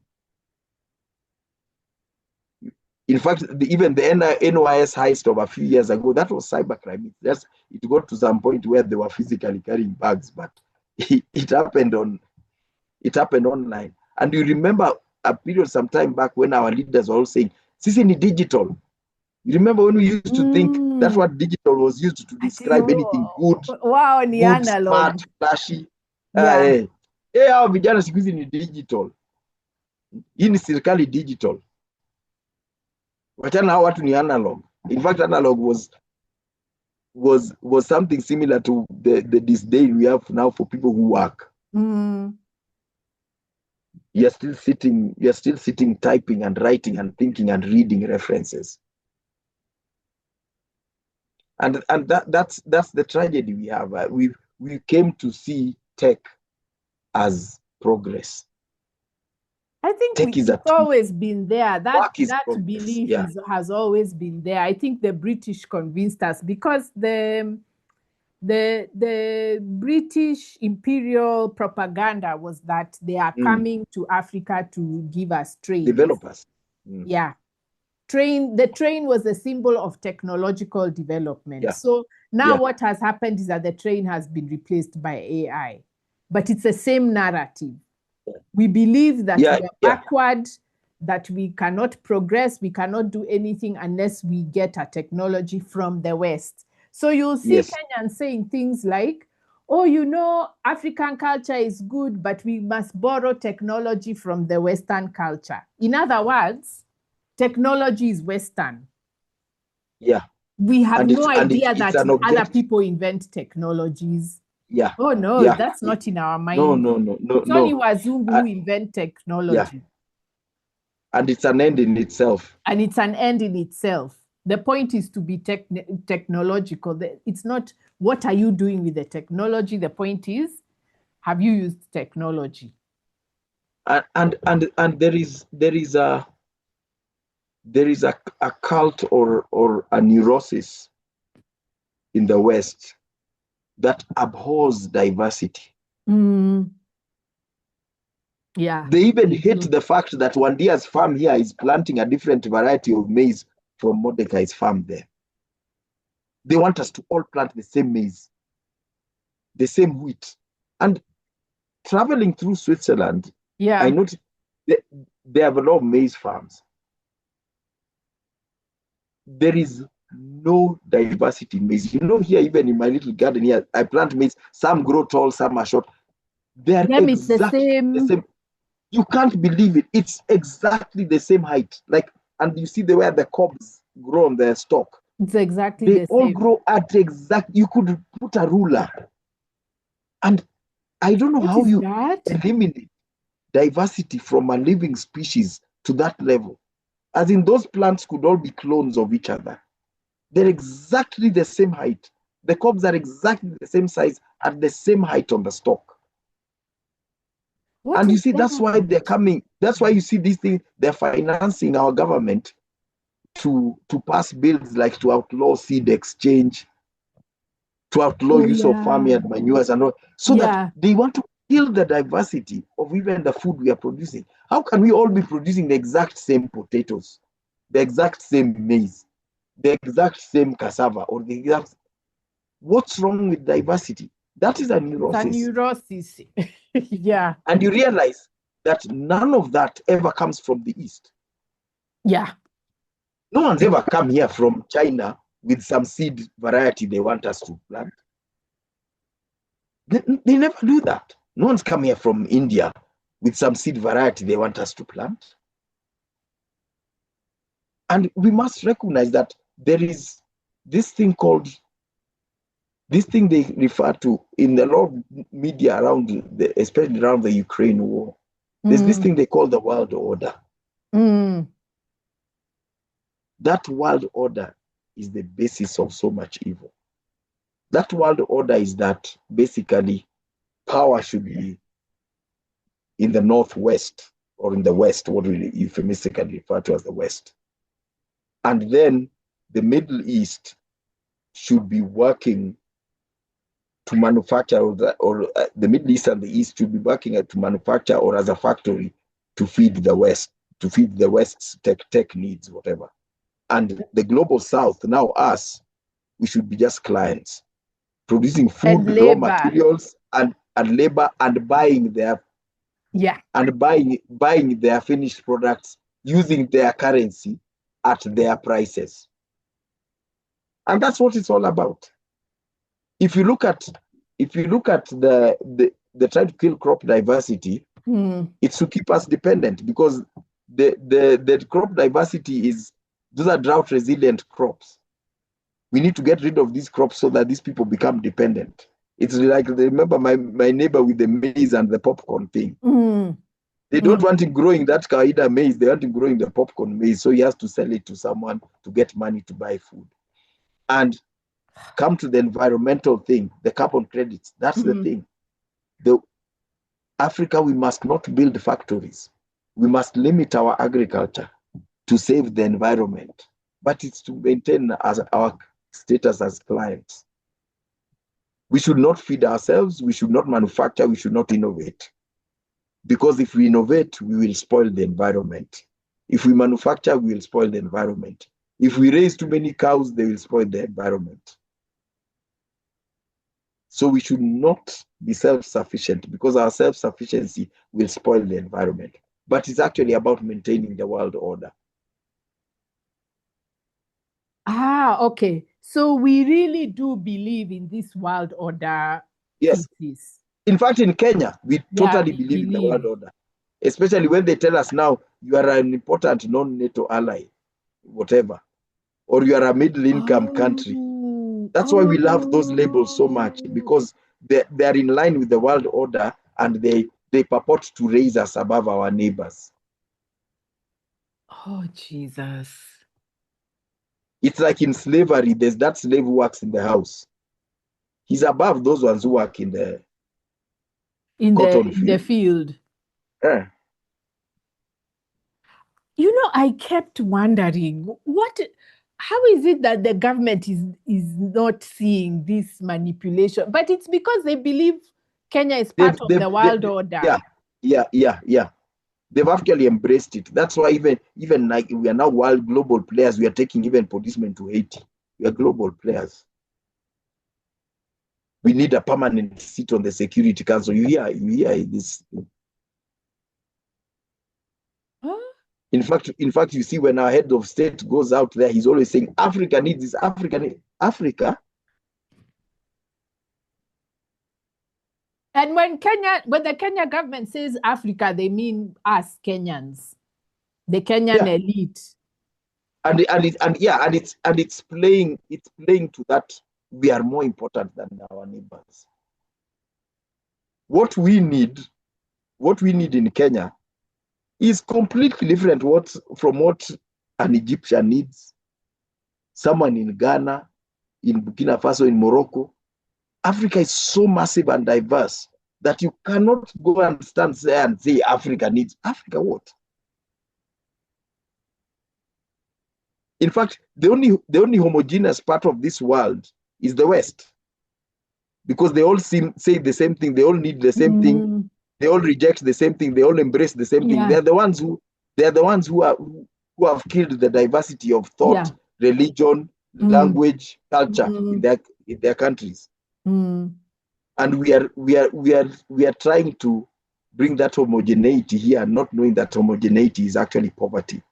S2: In fact, even the NYS heist of a few years ago, that was cybercrime. It got to some point where they were physically carrying bags, but it happened online. And you remember a period some time back when our leaders were all saying, "Sisi ni digital." You remember when we used to think that's what digital was used to describe anything good,
S1: good,
S2: smart, flashy. Hao vijana siku hizi ni digital. Hii ni serikali digital. Wachana hao watu ni analog. In fact, analog was something similar to the disdain we have now for people who work. You're still sitting, typing and writing and thinking and reading references. And that's the tragedy we have. We came to see tech as progress.
S1: I think it's always been there. That belief has always been there. I think the British convinced us because the British imperial propaganda was that they are coming to Africa to give us trade.
S2: Develop us.
S1: Yeah. The train was a symbol of technological development. So now what has happened is that the train has been replaced by AI. But it's the same narrative. We believe that we are backward, that we cannot progress, we cannot do anything unless we get a technology from the West. So you'll see Kenyans saying things like, oh, African culture is good, but we must borrow technology from the Western culture. In other words, technology is Western.
S2: Yeah.
S1: We have no idea
S2: it's
S1: that
S2: an object.
S1: other people invent technologies.
S2: Yeah.
S1: Oh no,
S2: Yeah.
S1: that's not in our mind.
S2: No.
S1: It's only Wazungu who invent technology.
S2: Yeah. And it's an end in itself.
S1: And it's an end in itself. The point is to be technological. It's not what are you doing with the technology. The point is, have you used technology?
S2: And there is a cult or a neurosis in the West that abhors diversity.
S1: Yeah.
S2: They even hate the fact that Wandia's farm here is planting a different variety of maize from Mordecai's farm there. They want us to all plant the same maize, the same wheat. And traveling through Switzerland, I noticed they have a lot of maize farms. There is no diversity in maize. You know, here, even in my little garden here, I plant maize. Some grow tall, some are short. They are exactly the same. You can't believe it. It's exactly the same height. And you see the way the cobs grow on their stalk.
S1: It's exactly
S2: the same. They all grow at you could put a ruler. And I don't know how you eliminate diversity from a living species to that level. As in, those plants could all be clones of each other. They're exactly the same height. The cobs are exactly the same size at the same height on the stalk. And you see, that's why they're coming. That's why you see these things. They're financing our government to pass bills like to outlaw seed exchange, to outlaw use of farmyard manures and all, so that they want to kill the diversity of even the food we are producing. How can we all be producing the exact same potatoes, the exact same maize, the exact same cassava, or the exact... What's wrong with diversity? That is a neurosis.
S1: It's a neurosis. Yeah.
S2: And you realize that none of that ever comes from the East.
S1: Yeah.
S2: No one's ever come here from China with some seed variety they want us to plant. They never do that. No one's come here from India with some seed variety they want us to plant. And we must recognize that there is this thing they refer to in a lot of media around, especially around the Ukraine war. There's this thing they call the world order. That world order is the basis of so much evil. That world order is that basically power should be in the Northwest or in the West, what we euphemistically refer to as the West. And then the Middle East should be working to manufacture, or the Middle East and the East should be working to manufacture or as a factory to feed the West, to feed the West's tech needs, whatever. And the global South, now us, we should be just clients, producing food, raw materials, and labor, and buying their buying their finished products using their currency at their prices. And that's what it's all about. If you look at the try to kill crop diversity, it's to keep us dependent, because the crop diversity is, those are drought resilient crops. We need to get rid of these crops so that these people become dependent. It's like, remember my neighbor with the maize and the popcorn thing. They don't want him growing that kawaida maize, they want him growing the popcorn maize, so he has to sell it to someone to get money to buy food. And come to the environmental thing, the carbon credits. That's the thing. Africa, we must not build factories. We must limit our agriculture to save the environment, but it's to maintain as our status as clients. We should not feed ourselves. We should not manufacture. We should not innovate. Because if we innovate, we will spoil the environment. If we manufacture, we will spoil the environment. If we raise too many cows, they will spoil the environment. So we should not be self-sufficient, because our self-sufficiency will spoil the environment. But it's actually about maintaining the world order.
S1: Okay. So we really do believe in this world order.
S2: Yes.
S1: Thesis.
S2: In fact, in Kenya, we totally believe in the world order. Especially when they tell us now, you are an important non-NATO ally, whatever. or you are a middle income country. That's why we love those labels so much, because they are in line with the world order, and they purport to raise us above our neighbors.
S1: Oh, Jesus.
S2: It's like in slavery, there's that slave who works in the house. He's above those ones who work in the cotton
S1: field.
S2: Yeah.
S1: You know, I kept wondering, how is it that the government is not seeing this manipulation? But it's because they believe Kenya is part of the world order.
S2: Yeah. They've actually embraced it. That's why even like we are now world global players, we are taking even policemen to Haiti. We are global players. We need a permanent seat on the Security Council. You hear this.
S1: Huh?
S2: In fact, you see, when our head of state goes out there, he's always saying, Africa needs this, Africa.
S1: And when the Kenya government says Africa, they mean us Kenyans, the Kenyan elite.
S2: And it's playing to that we are more important than our neighbors. What we need in Kenya is completely different from what an Egyptian needs, someone in Ghana, in Burkina Faso, in Morocco. Africa is so massive and diverse that you cannot go and stand there and say Africa needs. Africa what? In fact, the only homogeneous part of this world is the West, because they all say the same thing. They all need the same thing. They all reject the same thing. They all embrace the same thing. They're the ones who have killed the diversity of thought, religion, language, culture in their countries. And we are trying to bring that homogeneity here, not knowing that homogeneity is actually poverty.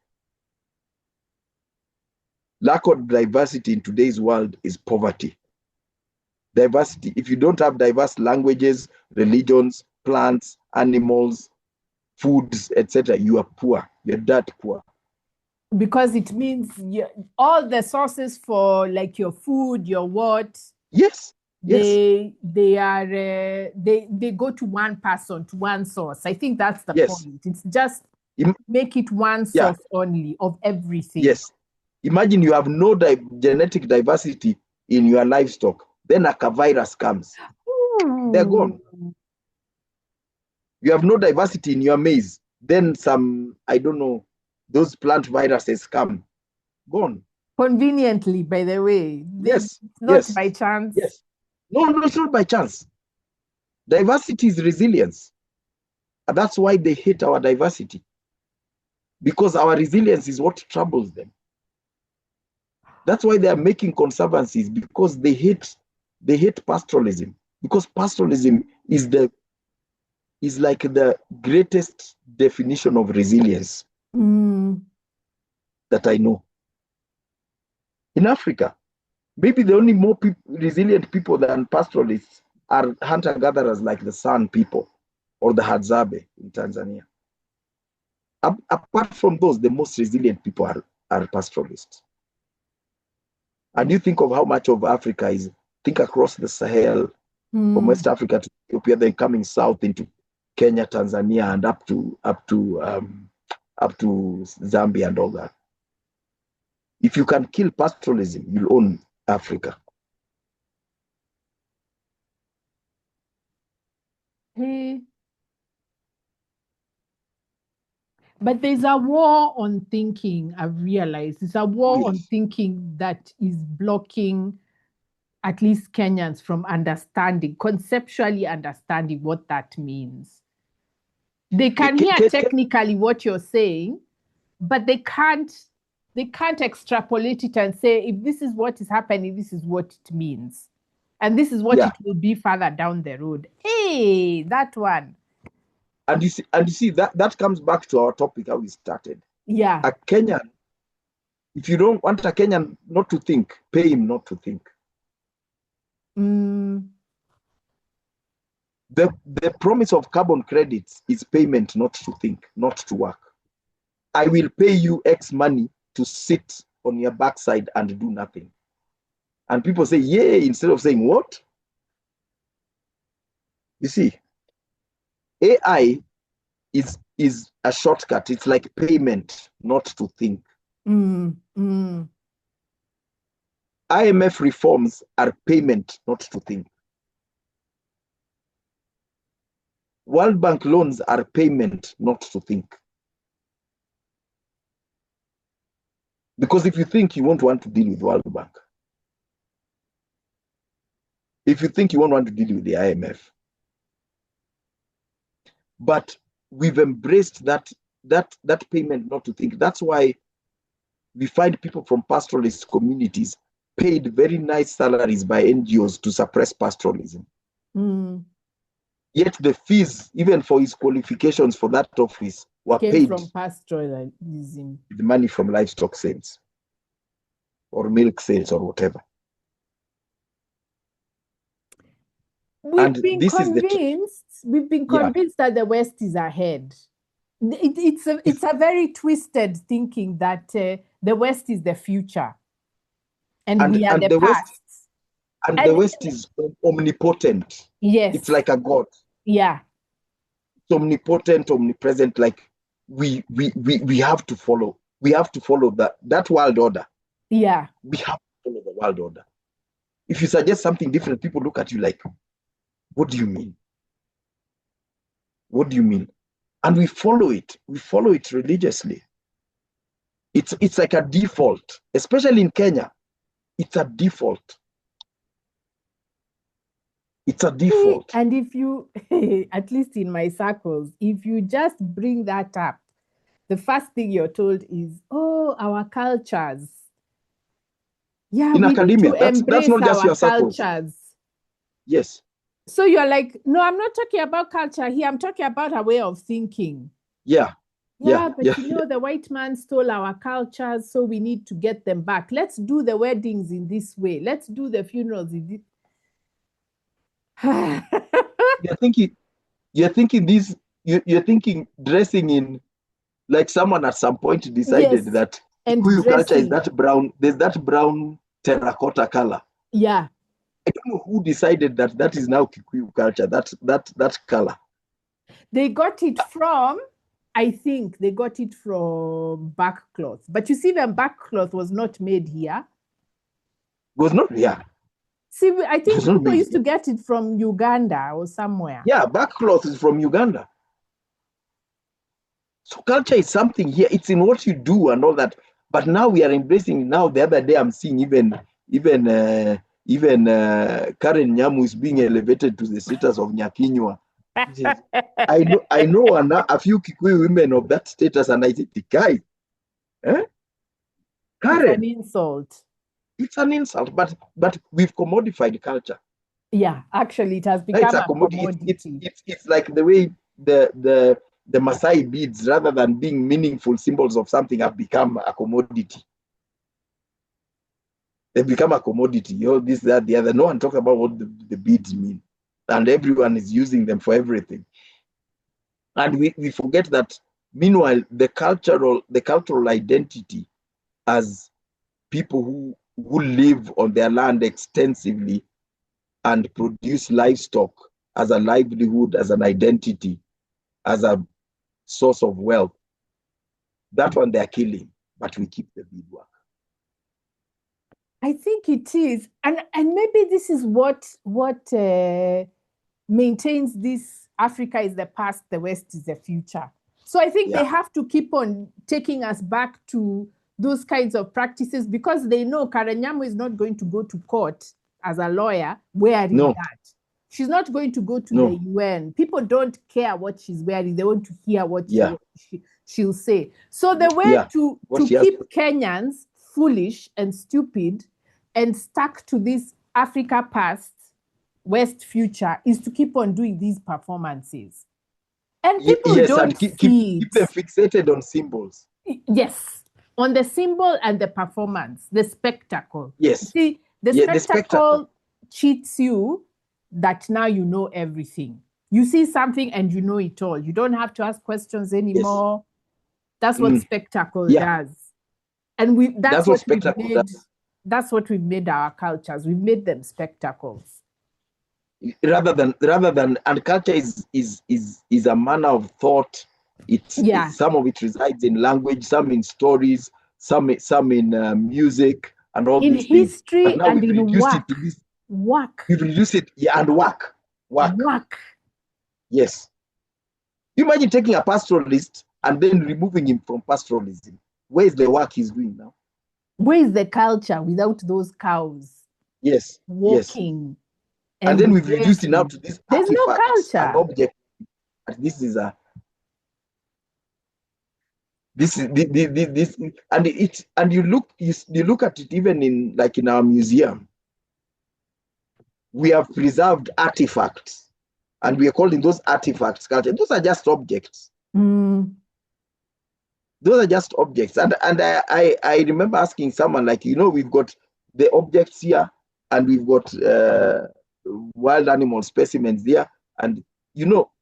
S2: Lack of diversity in today's world is poverty. Diversity, if you don't have diverse languages, religions, plants, animals, foods, etc., you are poor. You're that poor.
S1: Because it means all the sources for like your food, your what?
S2: Yes.
S1: They go to one person, to one source. I think that's the point. It's just make it one source only of everything.
S2: Yes. Imagine you have no genetic diversity in your livestock. Then a virus comes. They're gone. You have no diversity in your maize. Then some, I don't know, those plant viruses come. Gone.
S1: Conveniently, by the way.
S2: Yes.
S1: Not by chance.
S2: Yes. No, it's not by chance. Diversity is resilience. And that's why they hate our diversity. Because our resilience is what troubles them. That's why they are making conservancies, because they hate pastoralism. Because pastoralism is like the greatest definition of resilience that I know. In Africa, maybe the only more resilient people than pastoralists are hunter-gatherers like the San people or the Hadzabe in Tanzania. Apart from those, the most resilient people are pastoralists. And you think of how much of Africa think across the Sahel, from West Africa to Ethiopia, then coming south into Kenya, Tanzania, and up to Zambia and all that. If you can kill pastoralism, you'll own Africa.
S1: But there's a war on thinking, I've realized. It's a war on thinking that is blocking at least Kenyans from conceptually understanding what that means. They can hear technically what you're saying, but they can't extrapolate it and say, if this is what is happening, this is what it means. And this is what it will be further down the road. Hey, that one.
S2: And you see that comes back to our topic, how we started.
S1: Yeah.
S2: A Kenyan, if you don't want a Kenyan not to think, pay him not to think. The promise of carbon credits is payment not to think, not to work. I will pay you X money to sit on your backside and do nothing. And people say, yay, instead of saying what? You see, AI is a shortcut. It's like payment, not to think. IMF reforms are payment, not to think. World Bank loans are payment, not to think. Because if you think, you won't want to deal with World Bank. If you think, you won't want to deal with the IMF. But we've embraced that payment, not to think. That's why we find people from pastoralist communities paid very nice salaries by NGOs to suppress pastoralism. Yet the fees, even for his qualifications for that office, were paid
S1: from pastoralism.
S2: The money from livestock sales or milk sales or whatever.
S1: We've been convinced that the West is ahead. It's a very twisted thinking that the West is the future and we are the past.
S2: And the West is omnipotent.
S1: Yes.
S2: It's like a god.
S1: Yeah.
S2: It's omnipotent, omnipresent. Like we have to follow. We have to follow that world order.
S1: Yeah.
S2: We have to follow the world order. If you suggest something different, people look at you like, what do you mean? What do you mean? And we follow it. We follow it religiously. It's like a default, especially in Kenya. It's a default. It's a default.
S1: And if you, at least in my circles, if you just bring that up, the first thing you're told is, oh, our cultures. Yeah,
S2: in academia, that's not just your
S1: cultures.
S2: Circles. Yes.
S1: So you're like, no, I'm not talking about culture here. I'm talking about a way of thinking.
S2: Yeah.
S1: But the white man stole our cultures, so we need to get them back. Let's do the weddings in this way. Let's do the funerals in this.
S2: You're thinking dressing in, like someone at some point decided that Kikuyu culture is that brown. There's that brown terracotta color.
S1: Yeah.
S2: I don't know who decided that is now Kikuyu culture, that color.
S1: They got it from, I think they got it from backcloth. But you see, the backcloth was not made here.
S2: Was not here.
S1: See, I think people used to get it from Uganda or somewhere.
S2: Yeah, backcloth is from Uganda. So culture is something here. It's in what you do and all that. But now we are embracing. Now the other day I'm seeing even Karen Nyamu is being elevated to the status of Nyakinywa. I know a few Kikuyu women of that status, and I think, guys, Karen,
S1: it's an insult.
S2: It's an insult, but we've commodified culture.
S1: Yeah, actually, it has become a commodity.
S2: It's like the way the Maasai beads, rather than being meaningful symbols of something, have become a commodity. They've become a commodity. This, that, the other. No one talks about what the beads mean. And everyone is using them for everything. And we forget that, meanwhile, the cultural identity as people who live on their land extensively and produce livestock as a livelihood, as an identity, as a source of wealth, that one they're killing, but we keep the beadwork.
S1: I think it is. And maybe this is what maintains this Africa is the past, the West is the future. So I think they have to keep on taking us back to those kinds of practices, because they know Karen Nyamu is not going to go to court as a lawyer wearing that. She's not going to go to the UN. People don't care what she's wearing. They want to hear what she'll say. So the way to keep Kenyans foolish and stupid and stuck to this Africa past, West future is to keep on doing these performances. And people don't
S2: keep them fixated on symbols.
S1: Yes, on the symbol and the performance, the spectacle.
S2: Yes.
S1: See, the spectacle cheats you that now you know everything. You see something and you know it all. You don't have to ask questions anymore. Yes. That's what spectacle does. And
S2: that's what spectacle does.
S1: That's what we've made our cultures. We've made them spectacles.
S2: Rather than, and culture is a manner of thought. It's some of it resides in language, some in stories, some in music and all
S1: in
S2: these things.
S1: history,
S2: But now
S1: and
S2: we've
S1: in
S2: reduced
S1: work.
S2: it to this.
S1: Work.
S2: We reduce it, and work. Yes. You imagine taking a pastoralist and then removing him from pastoralism. Where is the work he's doing now?
S1: Where is the culture without those cows?
S2: Yes.
S1: Walking.
S2: Yes. And then we've reduced it now to this
S1: There's no culture.
S2: An object. This is a this and it, and you look at it even in like in our museum. We have preserved artifacts, and we are calling those artifacts culture. Those are just objects. Those are just objects. And I remember asking someone, like, we've got the objects here, and we've got wild animal specimens there, and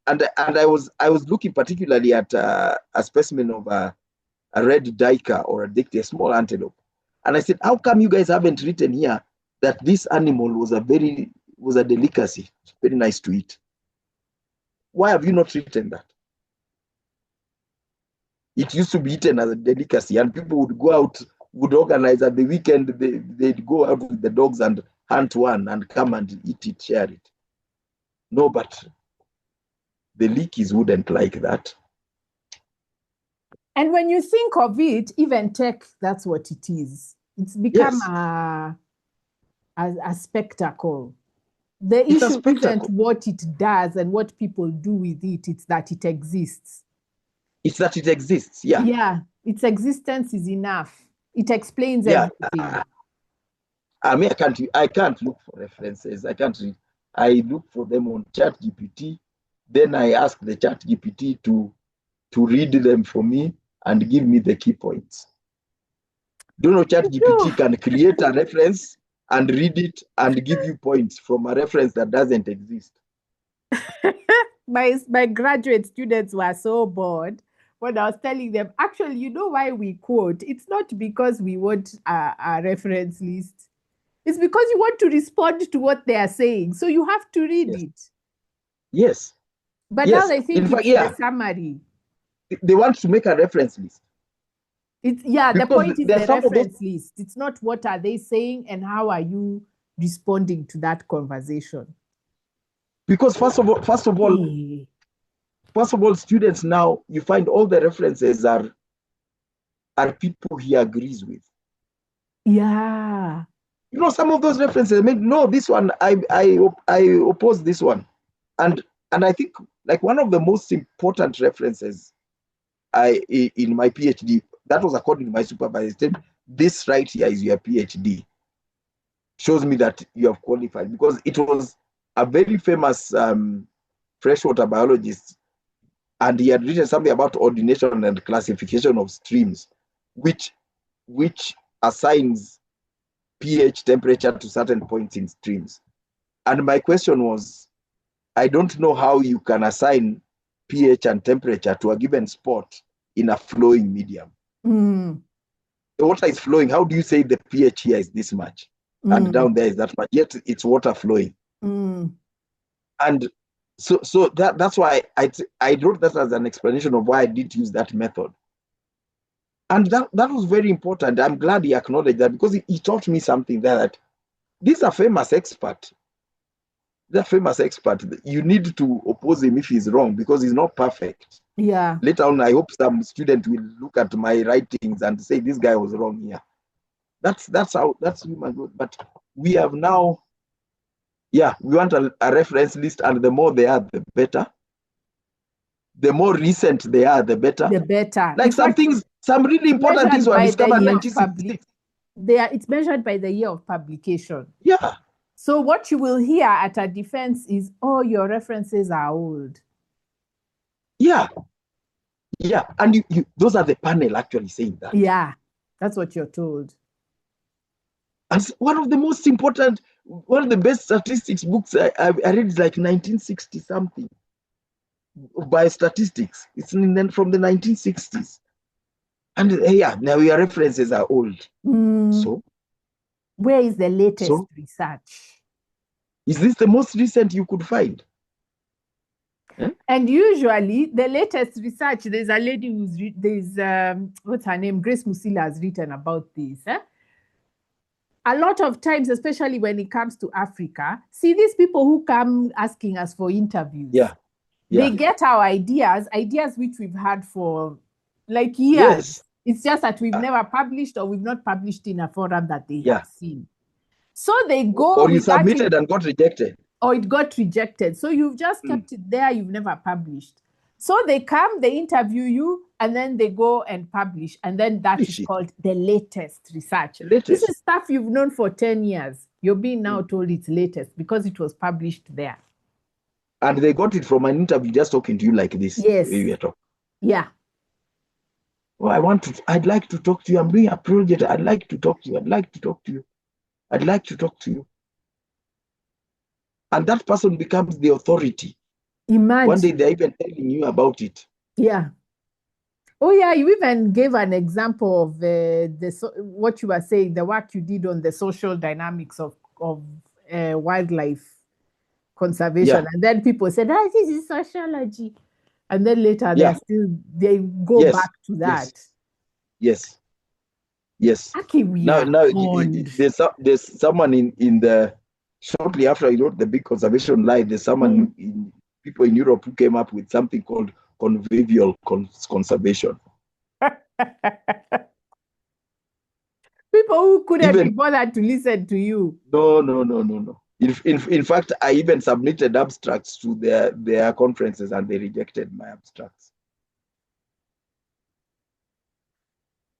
S2: I was looking particularly at a specimen of a red duiker or a dicty, a small antelope, and I said, how come you guys haven't written here that this animal was a delicacy, very nice to eat? Why have you not written that? It used to be eaten as a delicacy, and people would go out, would organize at the weekend, they'd go out with the dogs and hunt one and come and eat it, share it. No, but the leakies wouldn't like that.
S1: And when you think of it, even tech, that's what it is. It's become a spectacle. The issue isn't what it does and what people do with it, it's that it exists.
S2: It's that it exists, yeah.
S1: Yeah, its existence is enough. It explains everything.
S2: I mean, I can't look for references. I can't read. I look for them on ChatGPT. Then I ask the ChatGPT to read them for me and give me the key points. Do you know ChatGPT can create a reference and read it and give you points from a reference that doesn't exist?
S1: My graduate students were so bored when I was telling them, actually, you know why we quote? It's not because we want a reference list. It's because you want to respond to what they are saying. So you have to read it.
S2: Yes.
S1: But now they think it's the summary.
S2: They want to make a reference list.
S1: The point is the reference list. It's not what are they saying and how are you responding to that conversation.
S2: Because first of all, students now, you find all the references are people he agrees with.
S1: Yeah.
S2: Some of those references, no, this one, I oppose this one. And I think like one of the most important references in my PhD, that was according to my supervisor, said, this right here is your PhD. Shows me that you have qualified, because it was a very famous freshwater biologist, and he had written something about ordination and classification of streams, which assigns pH temperature to certain points in streams. And my question was, I don't know how you can assign pH and temperature to a given spot in a flowing medium. The water is flowing. How do you say the pH here is this much and down there is that much, yet it's water flowing? And so that's why I wrote that as an explanation of why I did use that method. And that was very important. I'm glad he acknowledged that, because he taught me something there, that this is a famous expert. The famous expert, you need to oppose him if he's wrong, because he's not perfect.
S1: Yeah.
S2: Later on, I hope some student will look at my writings and say, this guy was wrong here. That's human growth. But we have now, we want a reference list, and the more they are, the better. The more recent they are, the better.
S1: The better.
S2: Like some really important things were discovered in 1966.
S1: It's measured by the year of publication.
S2: Yeah.
S1: So what you will hear at a defense is, oh, your references are old.
S2: Yeah. Yeah. And those are the panel actually saying that.
S1: Yeah. That's what you're told.
S2: And one of the most important, one of the best statistics books I read is like 1960 something. By statistics. It's from the 1960s. And yeah, now your references are old. So
S1: where is the latest research?
S2: Is this the most recent you could find?
S1: And usually the latest research, there's a lady what's her name? Grace Musila has written about this. A lot of times, especially when it comes to Africa, see these people who come asking us for interviews.
S2: Yeah.
S1: They get our ideas which we've had for like years.
S2: Yes.
S1: It's just that we've never published, or we've not published in a forum that they have seen. So they go.
S2: Or you submitted and got rejected.
S1: Or it got rejected. So you've just kept it there, you've never published. So they come, they interview you, and then they go and publish. And then that is called the latest research. This is stuff you've known for 10 years. You're being now told it's latest because it was published there.
S2: And they got it from an interview just talking to you like this.
S1: Yes. Yeah.
S2: Well, I'd like to talk to you. I'm doing a project. I'd like to talk to you. I'd like to talk to you. I'd like to talk to you. And that person becomes the authority.
S1: Imagine.
S2: One day they're even telling you about it.
S1: Yeah. Oh, yeah. You even gave an example of what you were saying, the work you did on the social dynamics of wildlife conservation. And then people said, this is sociology. And then later they go back to that.
S2: Yes.
S1: Okay,
S2: now there's someone in the shortly after I wrote the big conservation line, there's someone people in Europe who came up with something called convivial conservation.
S1: People who couldn't be bothered to listen to you.
S2: No. In fact, I even submitted abstracts to their conferences and they rejected my abstracts.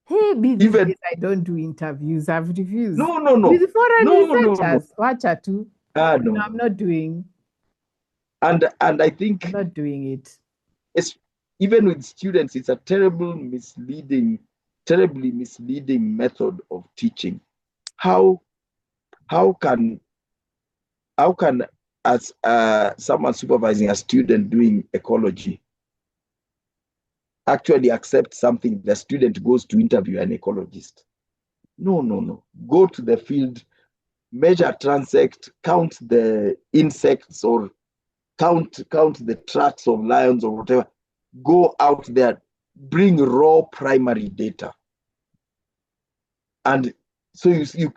S1: Hey, even I don't do interviews. I've refused.
S2: No.
S1: With foreign researchers. Watcha too. No, I'm not doing.
S2: And I think
S1: I'm not doing it.
S2: It's even with students, it's a terribly misleading method of teaching. How can as someone supervising a student doing ecology actually accept something the student goes to interview an ecologist? No. Go to the field, measure transect, count the insects, or count the tracks of lions or whatever. Go out there, bring raw primary data. And so you see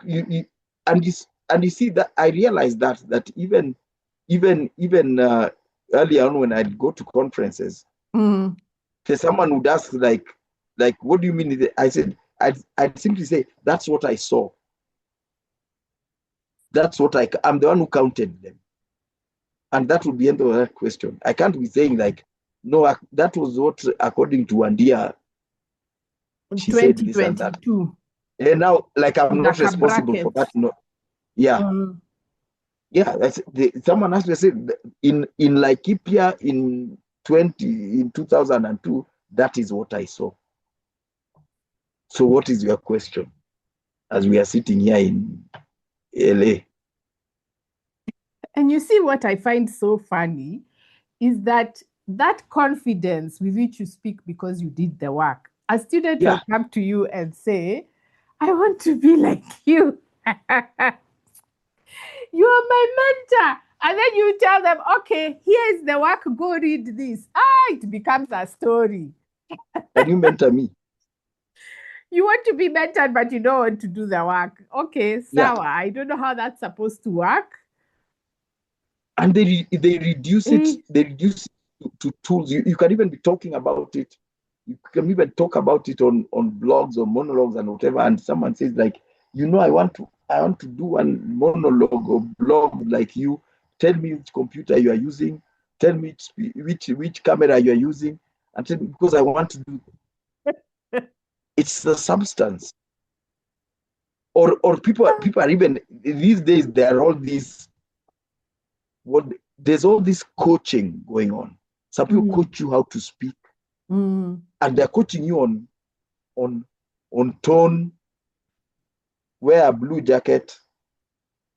S2: that I realized that even earlier on when I'd go to conferences, there's someone would ask like, what do you mean? I said, I'd simply say, that's what I saw. That's what I'm the one who counted them. And that would be the end of that question. I can't be saying like, no, that was what, according to Wandia, she said this and that. And now, like, I'm not responsible for that. No. Yeah. Someone has to say in Laikipia in 2002, that is what I saw. So what is your question as we are sitting here in LA?
S1: And you see what I find so funny is that confidence with which you speak because you did the work. A student will come to you and say, I want to be like you. You are my mentor. And then you tell them, okay, here's the work, go read this. It becomes a story.
S2: Can you mentor me?
S1: You want to be mentored, but you don't want to do the work. Okay, sawa. I don't know how that's supposed to work.
S2: And they reduce it. They reduce it to tools. You can even be talking about it. You can even talk about it on blogs or monologues and whatever. And someone says like, I want to do one monologue or blog like you. Tell me which computer you are using. Tell me which camera you are using, and tell me, because I want to do. It's the substance. Or people are even these days. There are all these. There's all this coaching going on. Some people coach you how to speak, and they're coaching you on tone. Wear a blue jacket,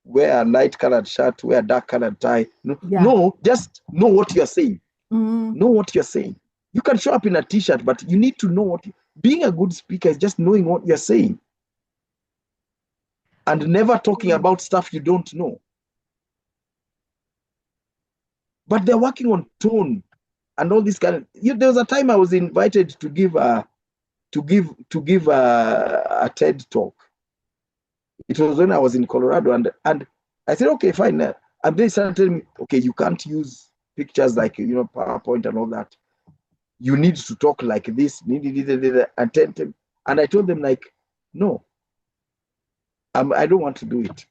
S2: wear a light colored shirt, wear a dark colored tie. No, just know what you're saying. Know what you're saying. You can show up in a t-shirt, but you need to know Being a good speaker is just knowing what you're saying and never talking about stuff you don't know. But they're working on tone and all this kind of. There was a time I was invited to give a TED talk. It was when I was in Colorado, and I said, okay, fine. And they started telling me, okay, you can't use pictures like PowerPoint and all that. You need to talk like this. And I told them, like, no, I don't want to do it.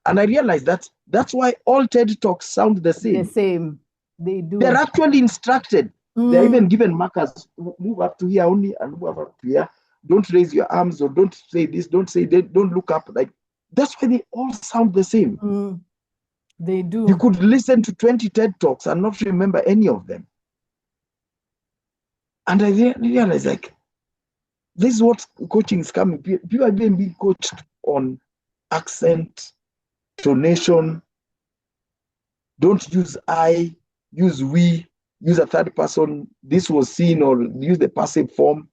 S2: And I realized that's why all TED talks sound the same.
S1: The same. They do.
S2: They're actually instructed. They're even given markers. Move up to here only and move up to here. Don't raise your arms, or don't say this, don't say that, don't look up. Like, that's why they all sound the same.
S1: They do.
S2: You could listen to 20 TED talks and not remember any of them. And I realized, like, this is what coaching is coming. People are being coached on accent, tonation. Don't use I, use we, use a third person. This was seen, or use the passive form.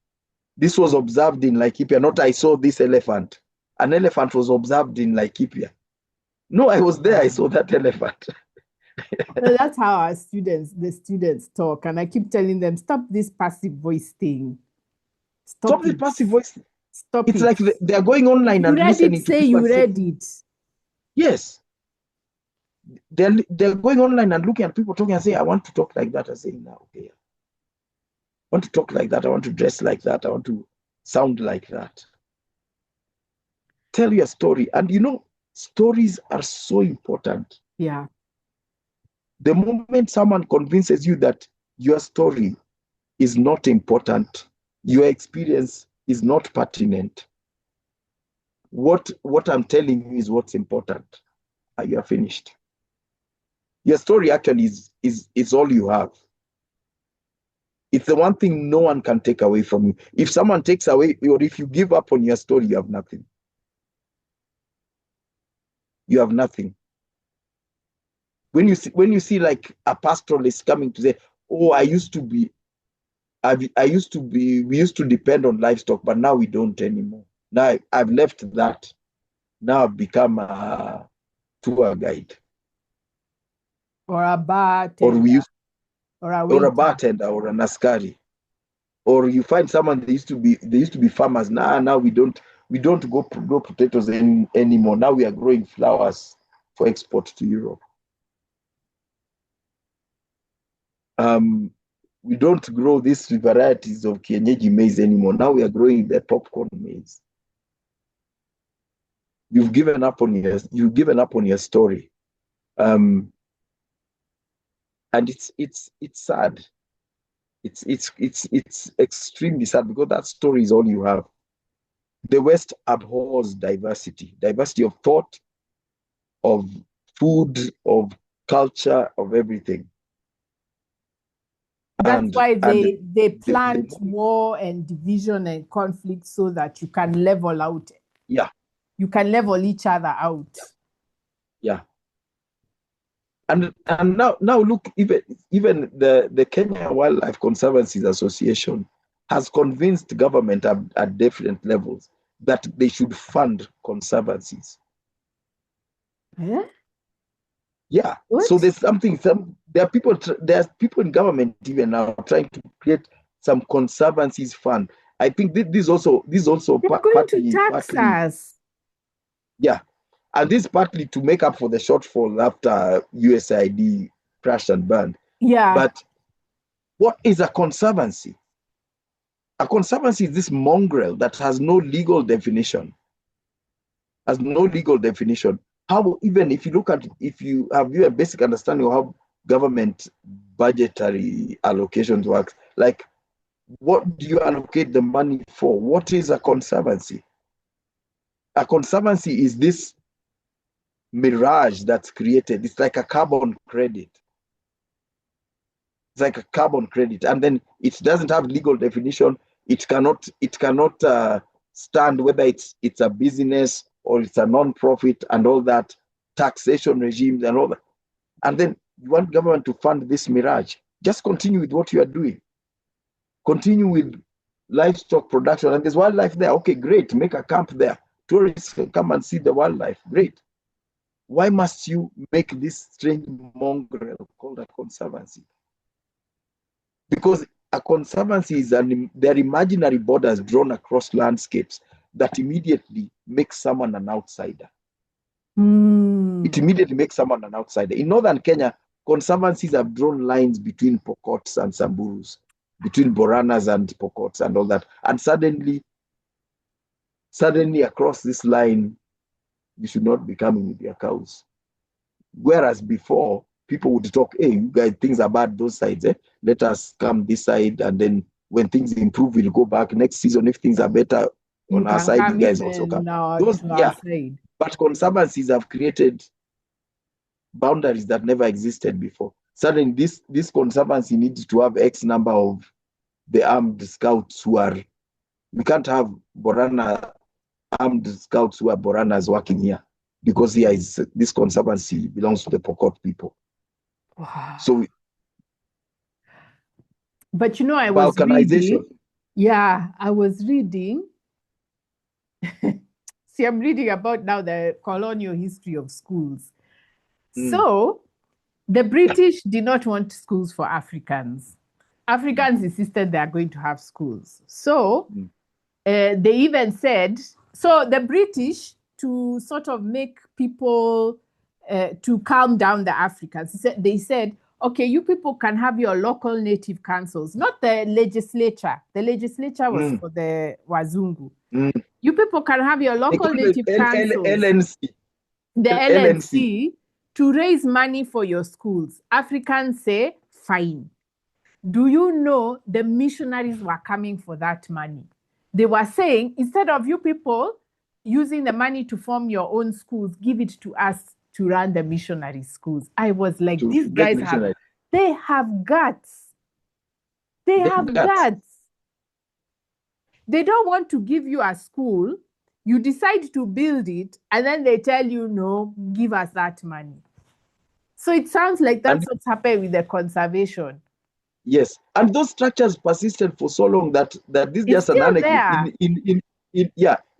S2: This was observed in Laikipia, not I saw this elephant. An elephant was observed in Laikipia. No, I was there, I saw that elephant.
S1: So that's how the students talk. And I keep telling them, stop this passive voice thing.
S2: Stop the passive voice.
S1: Stop
S2: it's
S1: it.
S2: Like they're going online and listening to
S1: say you read it.
S2: Yes. They're going online and looking at people talking and saying, I want to talk like that. I say, no, okay. I want to talk like that. I want to dress like that. I want to sound like that. Tell your story. And stories are so important.
S1: Yeah.
S2: The moment someone convinces you that your story is not important, your experience is not pertinent, what I'm telling you is what's important. You are finished. Your story actually is all you have. It's the one thing no one can take away from you. If someone takes away, or if you give up on your story, you have nothing. You have nothing. When you see like a pastoralist coming to say, oh, we used to depend on livestock, but now we don't anymore. Now I've left that. Now I've become a tour guide.
S1: Or a bartender.
S2: Or a bartender, or an askari. Or you find someone, they used to be farmers. Now we don't grow potatoes anymore. Now we are growing flowers for export to Europe. We don't grow these varieties of kienyeji maize anymore. Now we are growing the popcorn maize. You've given up on your story. And it's sad. It's extremely sad, because that story is all you have. The West abhors diversity of thought, of food, of culture, of everything.
S1: That's why they plant war and division and conflict, so that you can level out.
S2: Yeah.
S1: You can level each other out.
S2: Yeah. And now look, even the Kenya Wildlife Conservancies Association has convinced government at different levels that they should fund conservancies.
S1: Yeah.
S2: Yeah. What? So there's there are people in government even now trying to create some conservancies fund. I think this also
S1: partly tax us.
S2: Yeah. And this partly to make up for the shortfall after USAID crashed and burned.
S1: Yeah.
S2: But what is a conservancy? A conservancy is this mongrel that has no legal definition. How, even if you have a basic understanding of how government budgetary allocations works, like, what do you allocate the money for? What is a conservancy? A conservancy is this mirage that's created. It's like a carbon credit. And then it doesn't have legal definition. It cannot stand whether it's a business or it's a non-profit, and all that, taxation regimes and all that. And then you want government to fund this mirage. Just continue with what you are doing. Continue with livestock production, and there's wildlife there. Okay, great. Make a camp there. Tourists can come and see the wildlife. Great. Why must you make this strange mongrel called a conservancy? Because a conservancy is they're imaginary borders drawn across landscapes that immediately makes someone an outsider. It immediately makes someone an outsider. In northern Kenya, conservancies have drawn lines between Pokots and Samburus, between Boranas and Pokots and all that. And suddenly across this line, you should not be coming with your cows. Whereas before, people would talk, hey, you guys, things are bad those sides. Let us come this side, and then when things improve, we'll go back next season. If things are better on our side, you guys also come.
S1: Side.
S2: But conservancies have created boundaries that never existed before. Suddenly, this conservancy needs to have X number of the armed scouts who are. We can't have Borana armed scouts who are Boranas working here, because here is this conservancy belongs to the Pokot people.
S1: Wow.
S2: So,
S1: but I was reading. Yeah, I was reading. See, I'm reading about now the colonial history of schools. So, the British did not want schools for Africans. Africans insisted they are going to have schools. So, they even said, so the British, to sort of make people, to calm down the Africans, they said, okay, you people can have your local native councils, not the legislature. The legislature was for the Wazungu. You people can have your local native councils.
S2: LNC.
S1: The LNC to raise money for your schools. Africans say, fine. Do you know the missionaries were coming for that money? They were saying, instead of you people using the money to form your own schools, give it to us to run the missionary schools. I was like, these guys they have guts. They have guts. They don't want to give you a school. You decide to build it, and then they tell you, no, give us that money. So it sounds like that's what's happened with the conservation.
S2: Yes, and those structures persisted for so long that this is just an anecdote. In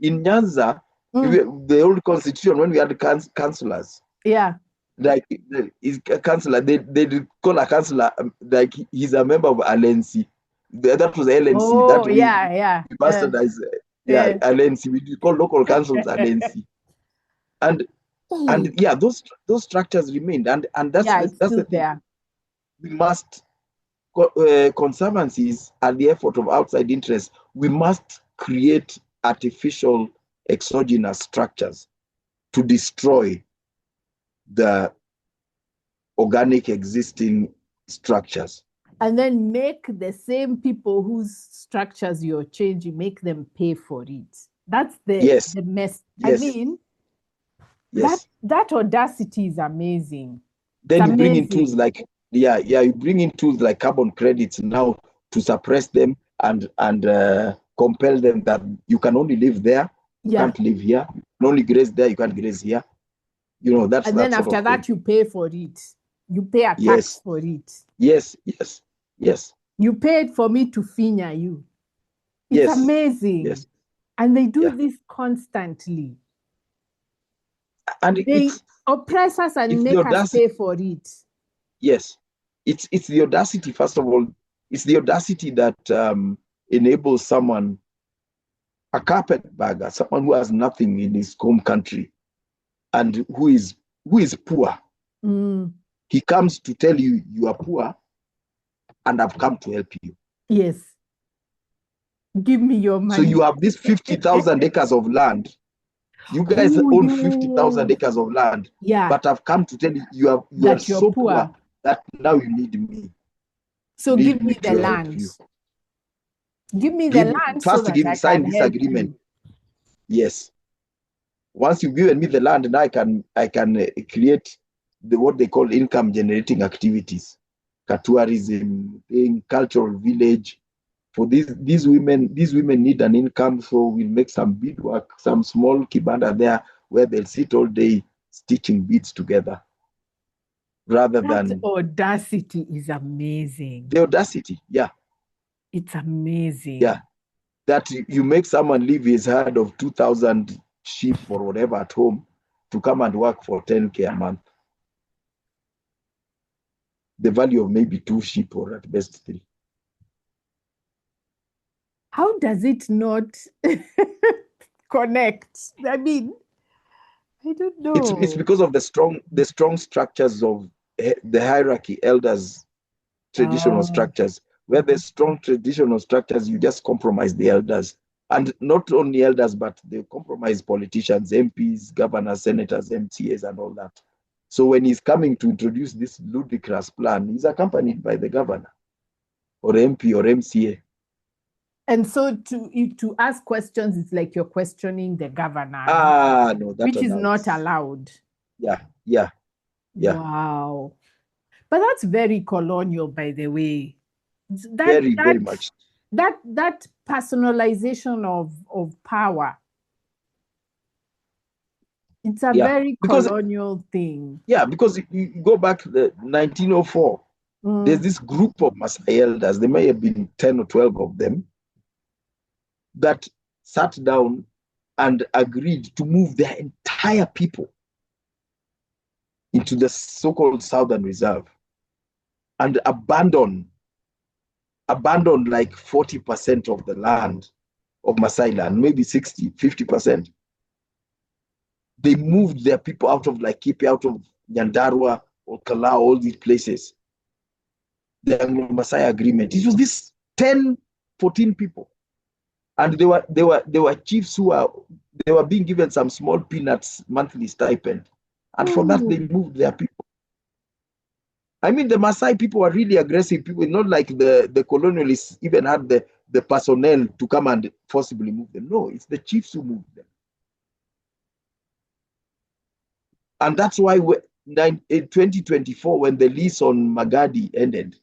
S2: Nyanza, the old constitution, when we had councillors, like is a councillor, they call a councillor like he's a member of LNC. That was LNC.
S1: Oh,
S2: we bastardized. LNC. We call local councils LNC, and those structures remained, and that's the thing.
S1: There.
S2: We must. Conservancies are the effort of outside interests. We must create artificial exogenous structures to destroy the organic existing structures.
S1: And then make the same people whose structures you're changing, make them pay for it. That's the mess.
S2: Yes.
S1: I mean, that audacity is amazing.
S2: Then you bring in tools like you bring in tools like carbon credits now to suppress them and compel them that you can only live there, you can't live here. You can only graze there, you can't graze here. That's
S1: and then after that you pay for it. You pay a tax for it.
S2: Yes.
S1: You paid for me to finya you. It's amazing.
S2: Yes.
S1: And they do this constantly.
S2: And
S1: they oppress us and make us pay for it.
S2: Yes. It's the audacity, first of all. It's the audacity that enables someone, a carpetbagger, someone who has nothing in his home country and who is poor. He comes to tell you you are poor and I've come to help you.
S1: Yes. Give me your money.
S2: So you have this 50,000 acres of land. You guys own 50,000 acres of land.
S1: Yeah.
S2: But I've come to tell you you are so poor that now you need me.
S1: So give me the land. Give me the land
S2: first
S1: so
S2: that
S1: I
S2: sign
S1: can
S2: this
S1: help
S2: agreement.
S1: you.
S2: Yes. Once you've given me the land, now I can create what they call income generating activities, tourism, cultural village. For these women need an income, so we'll make some beadwork, some small kibanda there where they'll sit all day stitching beads together.
S1: That audacity is amazing.
S2: The audacity, yeah.
S1: It's amazing.
S2: Yeah. that you make someone leave his herd of 2,000 sheep or whatever at home to come and work for 10K a month. The value of maybe 2 sheep or at best 3.
S1: How does it not connect? I mean, I don't know.
S2: It's because of the strong structures of the hierarchy, elders, traditional structures. Where there's strong traditional structures, you just compromise the elders. And not only elders, but they compromise politicians, MPs, governors, senators, MCAs, and all that. So when he's coming to introduce this ludicrous plan, he's accompanied by the governor or MP or MCA.
S1: And so to ask questions, it's like you're questioning the governor.
S2: No,
S1: which is not allowed.
S2: Yeah.
S1: Wow. But that's very colonial, by the way.
S2: Very much.
S1: That personalization of power. It's a very colonial thing.
S2: Yeah, because you go back to the 1904, there's this group of Maasai elders, there may have been 10 or 12 of them, that sat down and agreed to move their entire people into the so-called Southern Reserve and abandon like 40% of the land of Maasai land, maybe 60, 50%. They moved their people out of Laikipia, out of Nyandarua or Kalau, all these places. The Maasai agreement. It was this 10, 14 people. And they were chiefs who were being given some small peanuts monthly stipend. And for that, they moved their people. I mean, the Maasai people were really aggressive people, not like the colonialists even had the personnel to come and forcibly move them. No, it's the chiefs who moved them. And that's why in 2024, when the lease on Magadi ended,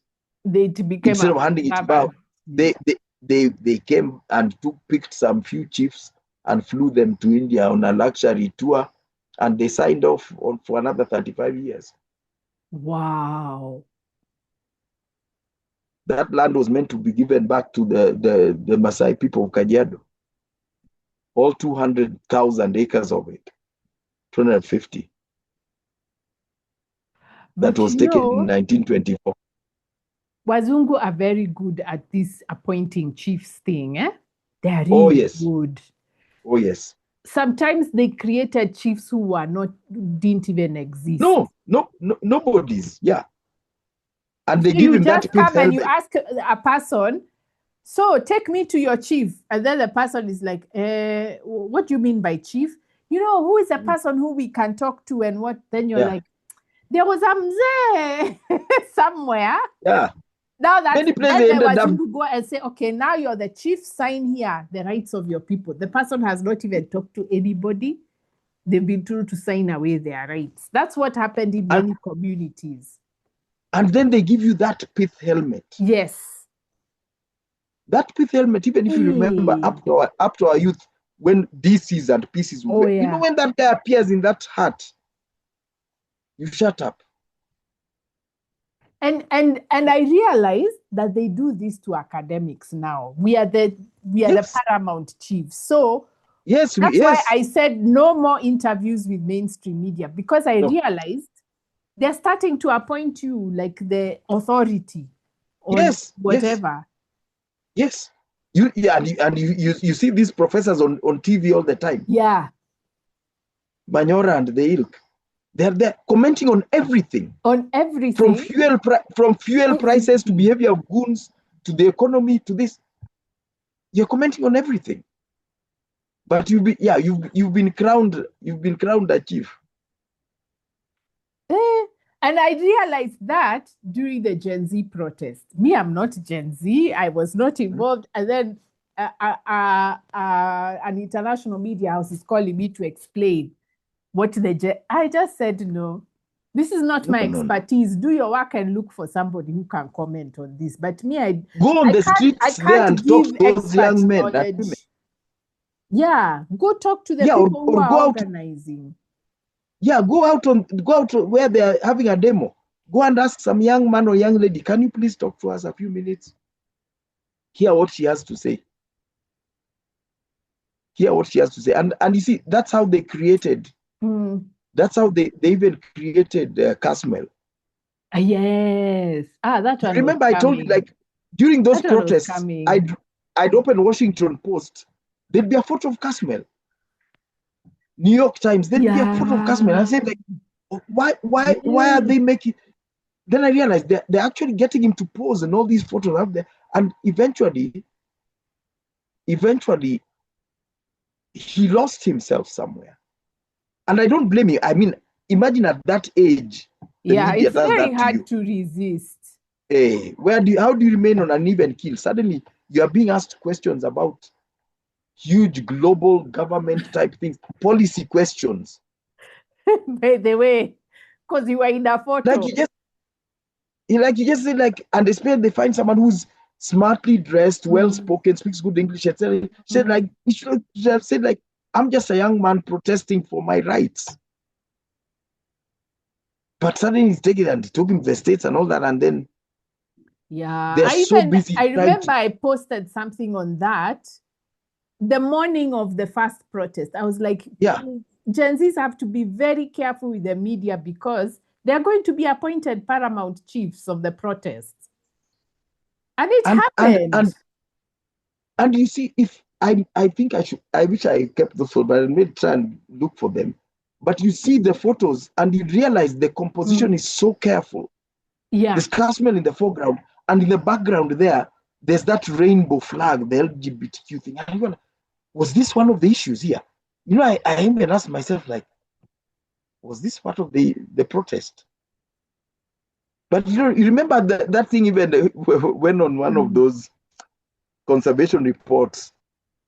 S1: they became
S2: instead of handing it back, they came and picked some few chiefs and flew them to India on a luxury tour, and they signed off for another 35 years.
S1: Wow.
S2: That land was meant to be given back to the Maasai people of Kajiado. All 200,000 acres of it, 250. That was taken in 1924.
S1: Wazungu are very good at this appointing chiefs thing, eh? They are really good.
S2: Oh, yes.
S1: Sometimes they created chiefs who didn't even exist.
S2: No, nobody's. Yeah. And they
S1: so
S2: give him
S1: that
S2: pith helmet.
S1: And you ask a person, so take me to your chief. And then the person is like, what do you mean by chief? Who is a person who we can talk to and what? Then you're like, there was a mzee somewhere.
S2: Yeah.
S1: Now that many places ended up to go and say, okay, now you're the chief, sign here the rights of your people. The person has not even talked to anybody. They've been told to sign away their rights. That's what happened in many communities.
S2: And then they give you that pith helmet.
S1: Yes.
S2: That pith helmet, even if you remember up to our youth, when DCs and PCs would when that guy appears in that hat, you shut up.
S1: And I realize that they do this to academics now. We are the paramount chiefs. So that's why I said no more interviews with mainstream media, because I realized they're starting to appoint you like the authority or whatever.
S2: Yes. You see these professors on TV all the time.
S1: Yeah.
S2: Manyora and the ilk. They're commenting on everything.
S1: On everything.
S2: From fuel prices to behavior of goons to the economy to this. You're commenting on everything. But you've been crowned a chief.
S1: And I realized that during the Gen Z protest. Me, I'm not Gen Z. I was not involved. And then an international media house is calling me to explain I just said, no, this is not my expertise. Do your work and look for somebody who can comment on this. But me,
S2: go on the streets there and talk to those young men.
S1: Yeah, go talk to the people who are organizing.
S2: Yeah, go out where they are having a demo. Go and ask some young man or young lady, can you please talk to us a few minutes? Hear what she has to say. hear what she has to say. And you see, that's how they created. That's how they even created Casmel.
S1: Yes. That one.
S2: Remember, I told you, like, during those protests, I'd open Washington Post. There'd be a photo of Casmel. New York Times, there'd be a photo of Casmel. I said, like, why are they making? Then I realized they're actually getting him to pose and all these photos out there. And eventually, he lost himself somewhere. And I don't blame you. I mean, imagine at that age, the media
S1: it's
S2: does
S1: very
S2: that
S1: hard
S2: to
S1: resist.
S2: Hey, how do you remain on an even keel? Suddenly, you are being asked questions about huge global government type things, policy questions.
S1: By the way, because you were in a photo.
S2: Like you just say, like, and especially they find someone who's smartly dressed, well-spoken, speaks good English, etc. Said, like, you should have said, like, I'm just a young man protesting for my rights. But suddenly he's taking and talking to the states and all that, and then they're so busy.
S1: I remember I posted something on that the morning of the first protest. I was like, Gen Zs have to be very careful with the media because they're going to be appointed paramount chiefs of the protests. And it happened.
S2: And you see, if I wish I kept those photos, but I may try and look for them. But you see the photos and you realize the composition is so careful. There's Casmel in the foreground, and in the background there's that rainbow flag, the LGBTQ thing. And even, was this one of the issues here? You know, I even asked myself, like, was this part of the protest? But you remember that thing even went on one of those conservation reports,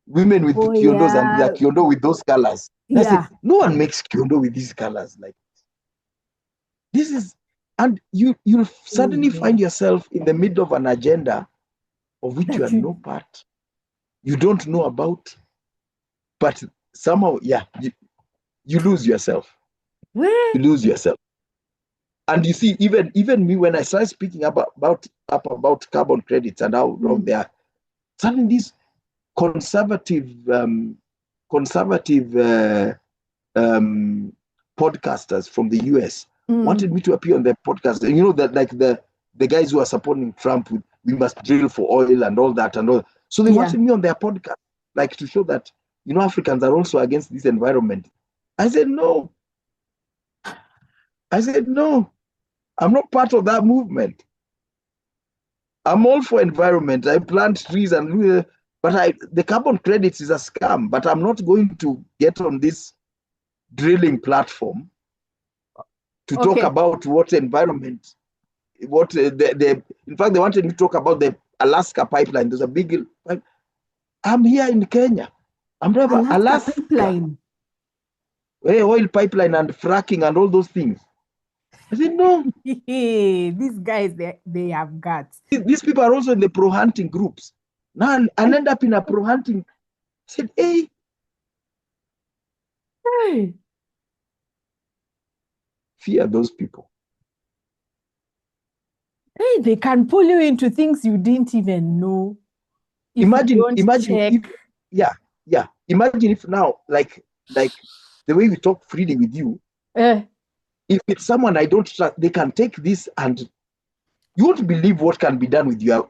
S2: women with kiondos and the kiondo with those colors. I said, no one makes kiondo with these colors. Like, this is, and you suddenly find yourself in the middle of an agenda of which you are no part, you don't know about, but somehow, you lose yourself. You lose yourself. And you see, even me, when I started speaking about carbon credits and how wrong they are, suddenly these conservative podcasters from the US wanted me to appear on their podcast. And you know that, like, the guys who are supporting Trump with we must drill for oil and all that and all. So they wanted me on their podcast, like, to show that, you know, Africans are also against this environment. I said no. I'm not part of that movement. I'm all for environment. I plant trees but the carbon credits is a scam. But I'm not going to get on this drilling platform to talk about what environment, what in fact, they wanted me to talk about the Alaska pipeline. There's a big pipe. I'm here in Kenya. I'm talking about Alaska pipeline. Oil pipeline and fracking and all those things. I said, no.
S1: These guys, they have guts.
S2: These people are also in the pro-hunting groups. Now, and end up in a pro-hunting. I said, hey. Fear those people.
S1: Hey, they can pull you into things you didn't even know.
S2: Imagine if, imagine if now, like the way we talk freely with you, if it's someone I don't trust, they can take this and you won't believe what can be done with your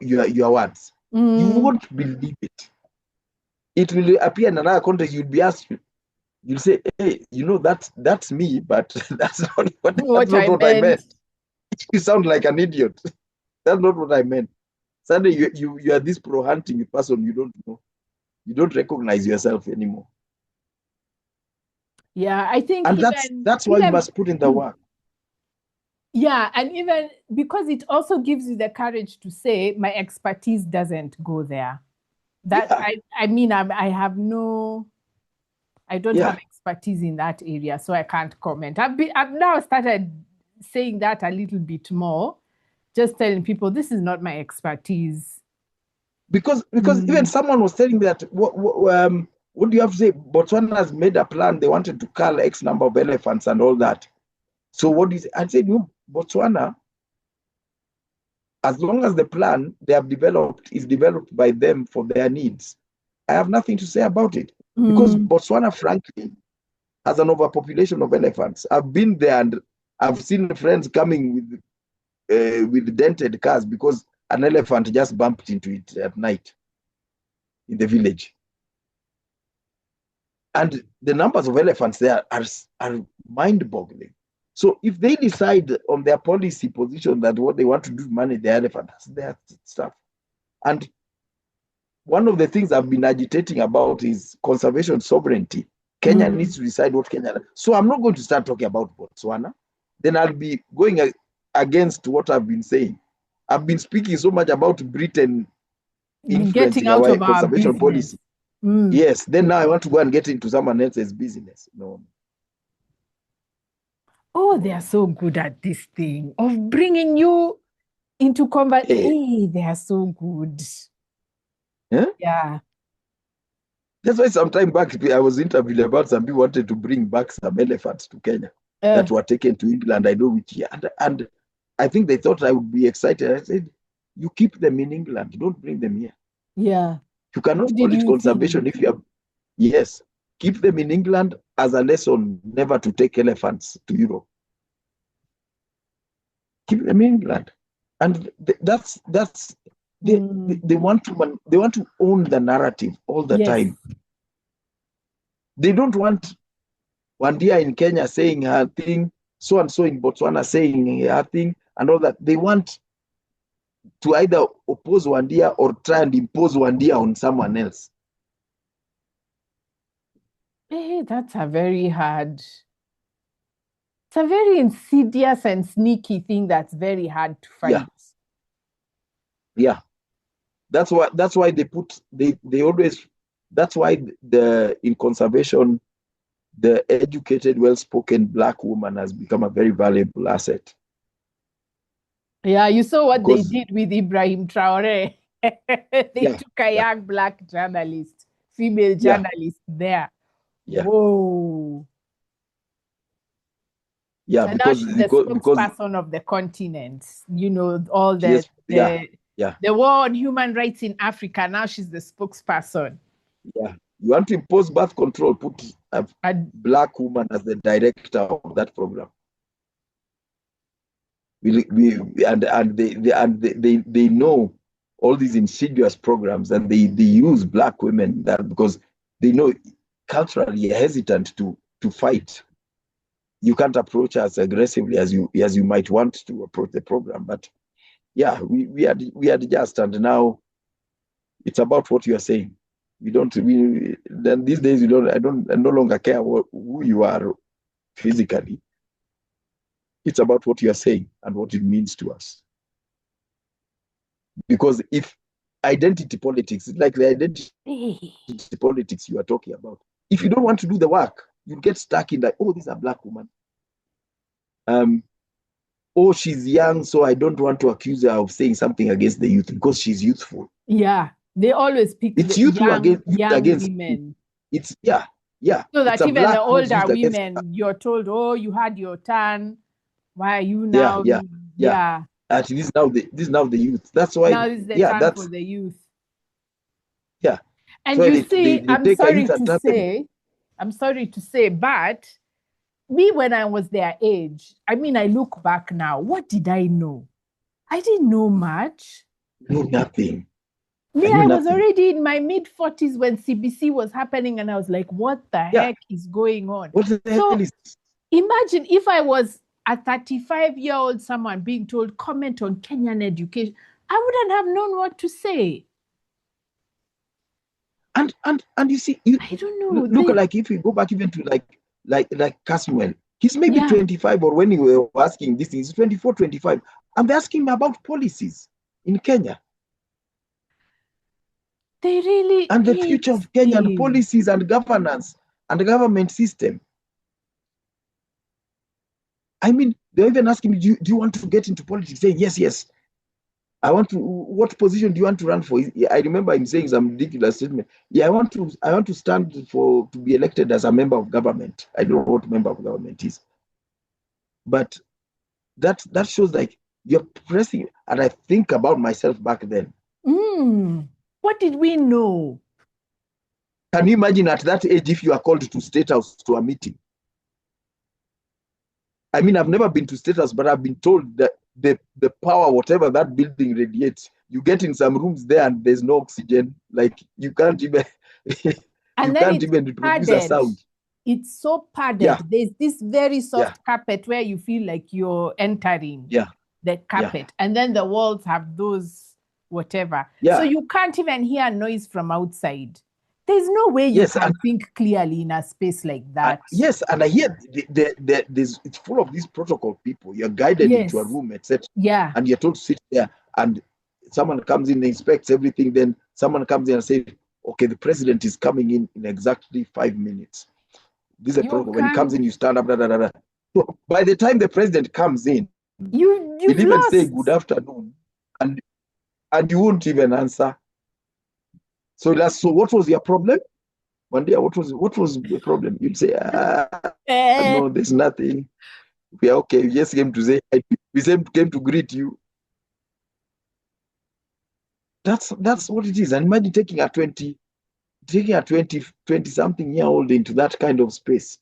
S2: words. You won't believe it. It will appear in another context. You'll be asked, you'll say, hey, you know, that's me, but that's not what I meant. You sound like an idiot. That's not what I meant. Suddenly you are this pro-hunting person you don't know. You don't recognize yourself anymore.
S1: Yeah, I think,
S2: and that's why you must put in the work.
S1: Yeah, and even because it also gives you the courage to say, my expertise doesn't go there. I mean, I don't have expertise in that area, so I can't comment. I've now started saying that a little bit more, just telling people this is not my expertise.
S2: Because even someone was telling me that what do you have to say? Botswana has made a plan. They wanted to cull X number of elephants and all that. So what do you say? I said, Botswana, as long as the plan they have developed is developed by them for their needs, I have nothing to say about it. Because Botswana, frankly, has an overpopulation of elephants. I've been there and I've seen friends coming with dented cars because an elephant just bumped into it at night in the village. And the numbers of elephants there are mind-boggling. So if they decide on their policy position that what they want to do to manage the elephant, that's their stuff. And one of the things I've been agitating about is conservation sovereignty. Kenya needs to decide what Kenya. So I'm not going to start talking about Botswana. Then I'll be going against what I've been saying. I've been speaking so much about Britain influencing our conservation policy. Yes, then now I want to go and get into someone else's business. No.
S1: Oh, they are so good at this thing of bringing you into conversation. Hey, they are so good. Yeah.
S2: That's why some time back I was interviewed about some people wanted to bring back some elephants to Kenya that were taken to England. I know which year. And I think they thought I would be excited. I said, you keep them in England. Don't bring them here.
S1: Yeah.
S2: You cannot call it conservation if you have. Yes. Keep them in England as a lesson never to take elephants to Europe. Keep them in England. And that's they want to own the narrative all the time. They don't want Wandia in Kenya saying her thing, so and so in Botswana saying her thing, and all that. They want to either oppose Wandia or try and impose Wandia on someone else.
S1: Hey, that's a very hard. It's a very insidious and sneaky thing that's very hard to fight.
S2: Yeah. That's why they always. That's why in conservation, the educated, well-spoken Black woman has become a very valuable asset.
S1: Yeah, you saw what they did with Ibrahim Traore. They took a young Black journalist, female journalist there.
S2: Yeah.
S1: Whoa.
S2: Yeah,
S1: so now she's the spokesperson of the continent. You know, all the war on human rights in Africa. Now she's the spokesperson.
S2: Yeah. You want to impose birth control, put a Black woman as the director of that program. They know all these insidious programs, and they use Black women that because they know culturally hesitant to fight. You can't approach us aggressively as you might want to approach the program. But yeah, we adjust, and now it's about what you are saying. Then these days I no longer care who you are physically. It's about what you are saying and what it means to us. Because if identity politics, it's like the identity politics you are talking about. If you don't want to do the work, you get stuck in like, oh, this is a Black woman. Oh, she's young, so I don't want to accuse her of saying something against the youth because she's youthful.
S1: Yeah, they always pick
S2: it's youthful
S1: young women.
S2: It's yeah.
S1: So that even the older women, you're told, oh, you had your turn. Why are you now?
S2: Yeah. At least now this is now the youth. That's why
S1: now is the time for the youth.
S2: Yeah.
S1: And so you see, I'm sorry to say, but me, when I was their age, I mean, I look back now, what did I know? I didn't know much.
S2: No, nothing.
S1: I was already in my mid-40s when CBC was happening, and I was like, what the heck is going on?
S2: What the hell is this?
S1: Imagine if I was a 35-year-old someone being told, comment on Kenyan education, I wouldn't have known what to say.
S2: And you see,
S1: I don't know.
S2: Look, like if you go back even to like Caswell, he's maybe 25, or when you were asking this thing, he's 24, 25. And they're asking him about policies in Kenya.
S1: They really
S2: and the future of Kenyan policies and governance and the government system. I mean, they're even asking me, do you want to get into politics? Saying, yes. I want to, what position do you want to run for? I remember him saying some ridiculous statement. Yeah, I want to stand to be elected as a member of government. I don't know what member of government is. But that shows like you're pressing, and I think about myself back then.
S1: What did we know?
S2: Can you imagine at that age if you are called to State House to a meeting? I mean, I've never been to State House, but I've been told that the power, whatever that building radiates, you get in some rooms there and there's no oxygen. Like you can't even
S1: And
S2: you
S1: then
S2: can't
S1: it's
S2: even produce a
S1: padded.
S2: sound.
S1: It's so padded.
S2: Yeah.
S1: There's this very soft carpet where you feel like you're entering the carpet. And then the walls have those whatever. So you can't even hear noise from outside. There's no way you can think clearly in a space like that.
S2: Yes, and I hear it's full of these protocol people. You're guided into a room, etc.
S1: Yeah.
S2: And you're told to sit there, and someone comes in, inspects everything. Then someone comes in and says, "Okay, the president is coming in exactly 5 minutes." This is a protocol. When he comes in, you stand up. So by the time the president comes in,
S1: you'll
S2: even say good afternoon, and you won't even answer. So what was your problem? One day, what was the problem? You'd say, no, there's nothing. We are okay. We just came to say, we came to greet you. That's what it is. And imagine taking a 20 something year old into that kind of space.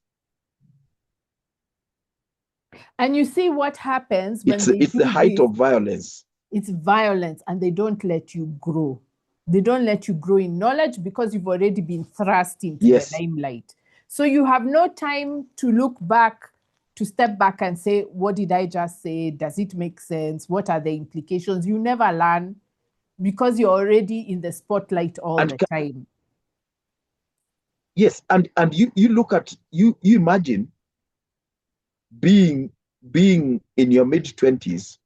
S1: And you see what happens when
S2: it's the height of violence.
S1: It's violence, and they don't let you grow. They don't let you grow in knowledge because you've already been thrust into the limelight. So you have no time to look back, to step back and say, what did I just say? Does it make sense? What are the implications? You never learn because you're already in the spotlight all the time.
S2: Yes, and you look at, you imagine being in your mid-20s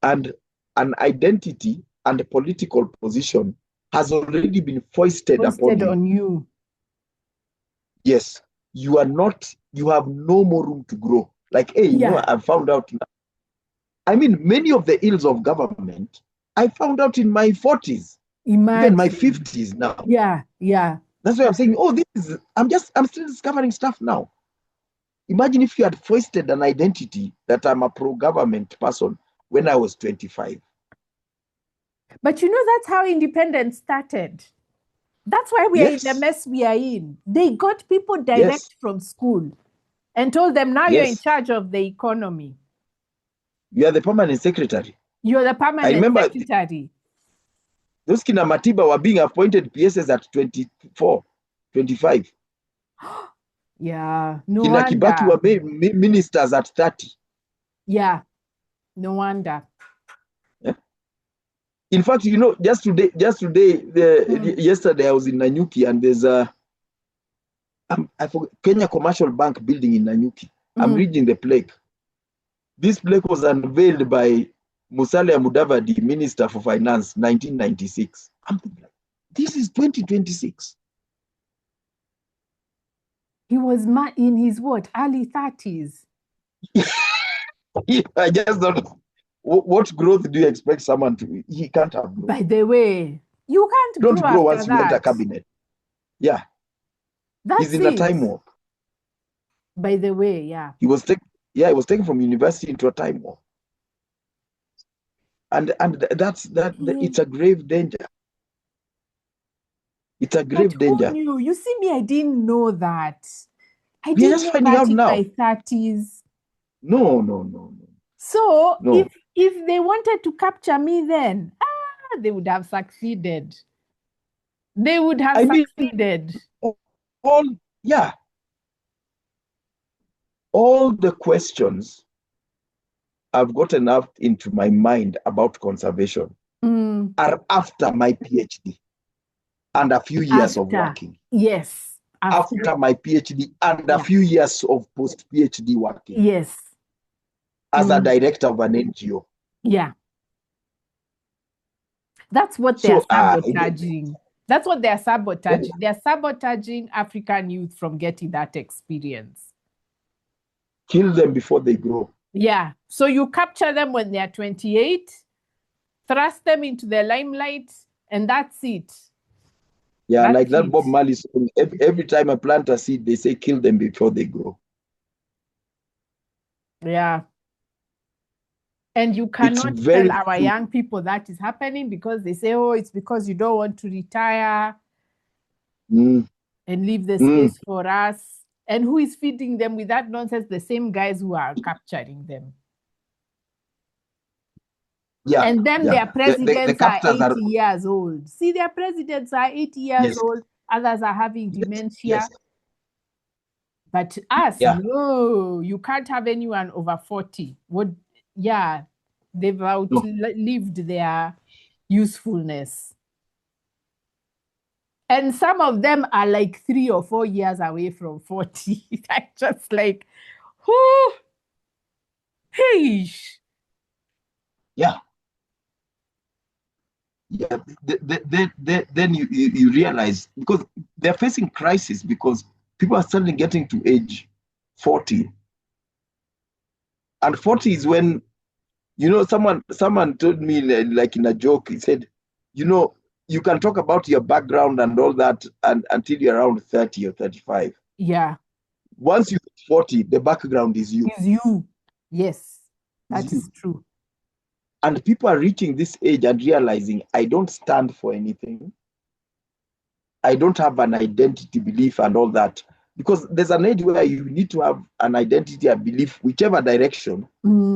S2: and an identity and a political position has already been foisted upon
S1: you.
S2: Yes, you have no more room to grow. Like, hey, I found out now. I mean, many of the ills of government, I found out in my 40s, even my 50s now.
S1: Yeah.
S2: That's why I'm saying, I'm still discovering stuff now. Imagine if you had foisted an identity that I'm a pro-government person when I was 25.
S1: But that's how independence started. That's why we are in the mess we are in. They got people direct from school and told them, now you're in charge of the economy.
S2: You are the permanent secretary.
S1: You're the permanent secretary.
S2: Those Kina Matiba were being appointed PSs at 24, 25.
S1: Yeah, no
S2: Kina
S1: wonder.
S2: Kibaki were ministers at 30.
S1: Yeah, no wonder.
S2: In fact, just today, yesterday I was in Nanyuki, and there's I forgot, Kenya Commercial Bank building in Nanyuki. I'm reading the plaque. This plaque was unveiled by Musalia Mudavadi, Minister for Finance, 1996. I'm thinking, this is 2026.
S1: He was in his early 30s.
S2: I just don't know. What growth do you expect someone to? He can't have growth.
S1: By the way, you can't grow
S2: once you enter cabinet. Yeah. He's in a time warp.
S1: By the way, yeah.
S2: He was taken from university into a time warp. And it's a grave danger. It's a grave danger.
S1: Who knew? You see me, I didn't know that.
S2: We're just finding out now.
S1: In my 30s.
S2: No.
S1: So if they wanted to capture me then, they would have succeeded. They would have succeeded.
S2: All the questions I've gotten up into my mind about conservation are after my PhD and a few years of working.
S1: Yes.
S2: After my PhD and a few years of post-PhD working.
S1: Yes.
S2: As a director of an NGO.
S1: Yeah. That's what they're sabotaging. That's what they're sabotaging. They're sabotaging African youth from getting that experience.
S2: Kill them before they grow.
S1: Yeah. So you capture them when they're 28, thrust them into the limelight, and that's it.
S2: Yeah, that's like that Bob Marley song. Every time I plant a seed, they say kill them before they grow.
S1: Yeah. And you cannot tell our young people that is happening because they say, oh, it's because you don't want to retire. and leave the space for us. And who is feeding them with that nonsense? The same guys who are capturing them.
S2: Yeah.
S1: And then their presidents
S2: the
S1: are 80
S2: are...
S1: years old. See, their presidents are 80 years old. Others are having dementia.
S2: Yes.
S1: But us, no, you can't have anyone over 40. What? Yeah, they've outlived their usefulness. And some of them are like 3 or 4 years away from 40. I just like, whoo, hey.
S2: Yeah. Yeah. Then you realize, because they're facing crisis, because people are suddenly getting to age 40. And 40 is when, someone told me, like in a joke, he said, you can talk about your background and all that until you're around 30 or 35.
S1: Yeah.
S2: Once you hit 40, the background is you.
S1: Is you. Yes, that is true.
S2: And people are reaching this age and realizing, I don't stand for anything. I don't have an identity, belief, and all that. Because there's an age where you need to have an identity and belief, whichever direction.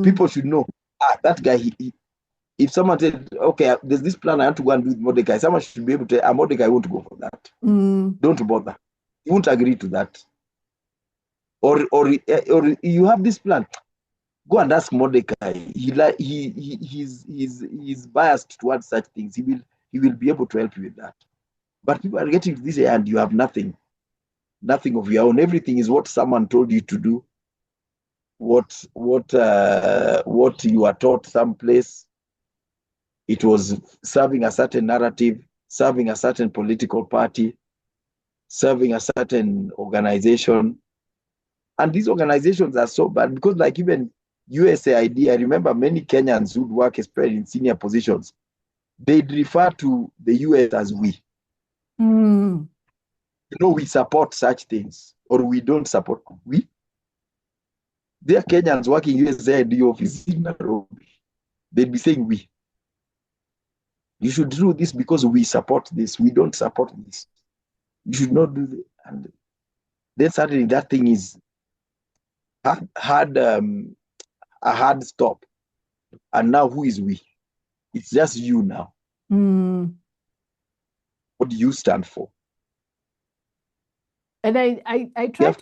S2: People should know, that guy, if someone said, okay, there's this plan I have to go and do with Mordecai, someone should be able to say, Mordecai won't go for that. Don't bother. He won't agree to that. Or you have this plan. Go and ask Mordecai. He's biased towards such things. He will be able to help you with that. But people are getting to this age and you have nothing of your own. Everything is what someone told you to do. What you are taught someplace. It was serving a certain narrative, serving a certain political party, serving a certain organization. And these organizations are so bad, because like even USAID, I remember many Kenyans who work, especially in senior positions, they'd refer to the US as we. We support such things, or we don't support. We? There are Kenyans working USAID office in Nairobi. They'd be saying we. You should do this because we support this. We don't support this. You should not do this. And then suddenly that thing is a hard stop. And now who is we? It's just you now. What do you stand for?
S1: And I try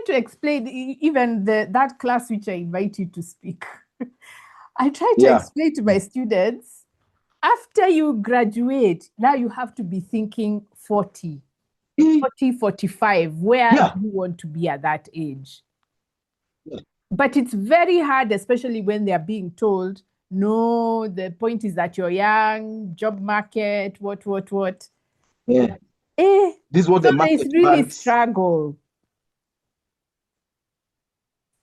S1: to explain, even that class which I invite you to speak. I try to explain to my students, after you graduate, now you have to be thinking 40, 45. Where do you want to be at that age? But it's very hard, especially when they're being told, no, the point is that you're young, job market, what.
S2: Yeah. This is what the market
S1: they really struggle.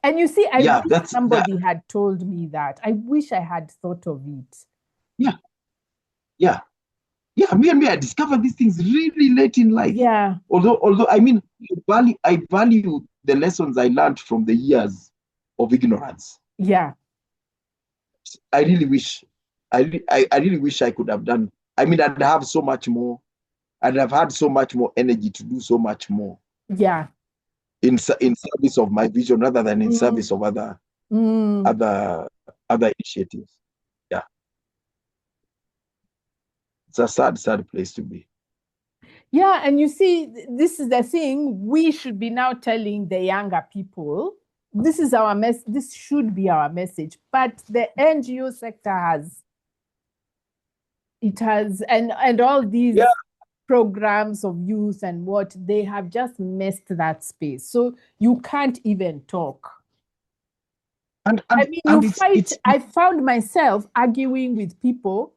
S1: And you see, I wish somebody had told me that. I wish I had thought of it.
S2: Yeah. Me, I discovered these things really late in life.
S1: Yeah.
S2: Although I mean, I value the lessons I learned from the years of ignorance.
S1: Yeah.
S2: I really wish I could have done. I mean, I'd have so much more. I'd have had so much more energy to do so much more.
S1: Yeah.
S2: In service of my vision, rather than in service of other initiatives. Yeah. It's a sad place to be.
S1: Yeah, and you see, this is the thing. We should be now telling the younger people, this is our this should be our message. But the NGO sector has and all these programs of youth and what, they have just messed that space. So you can't even talk. I mean, I found myself arguing with people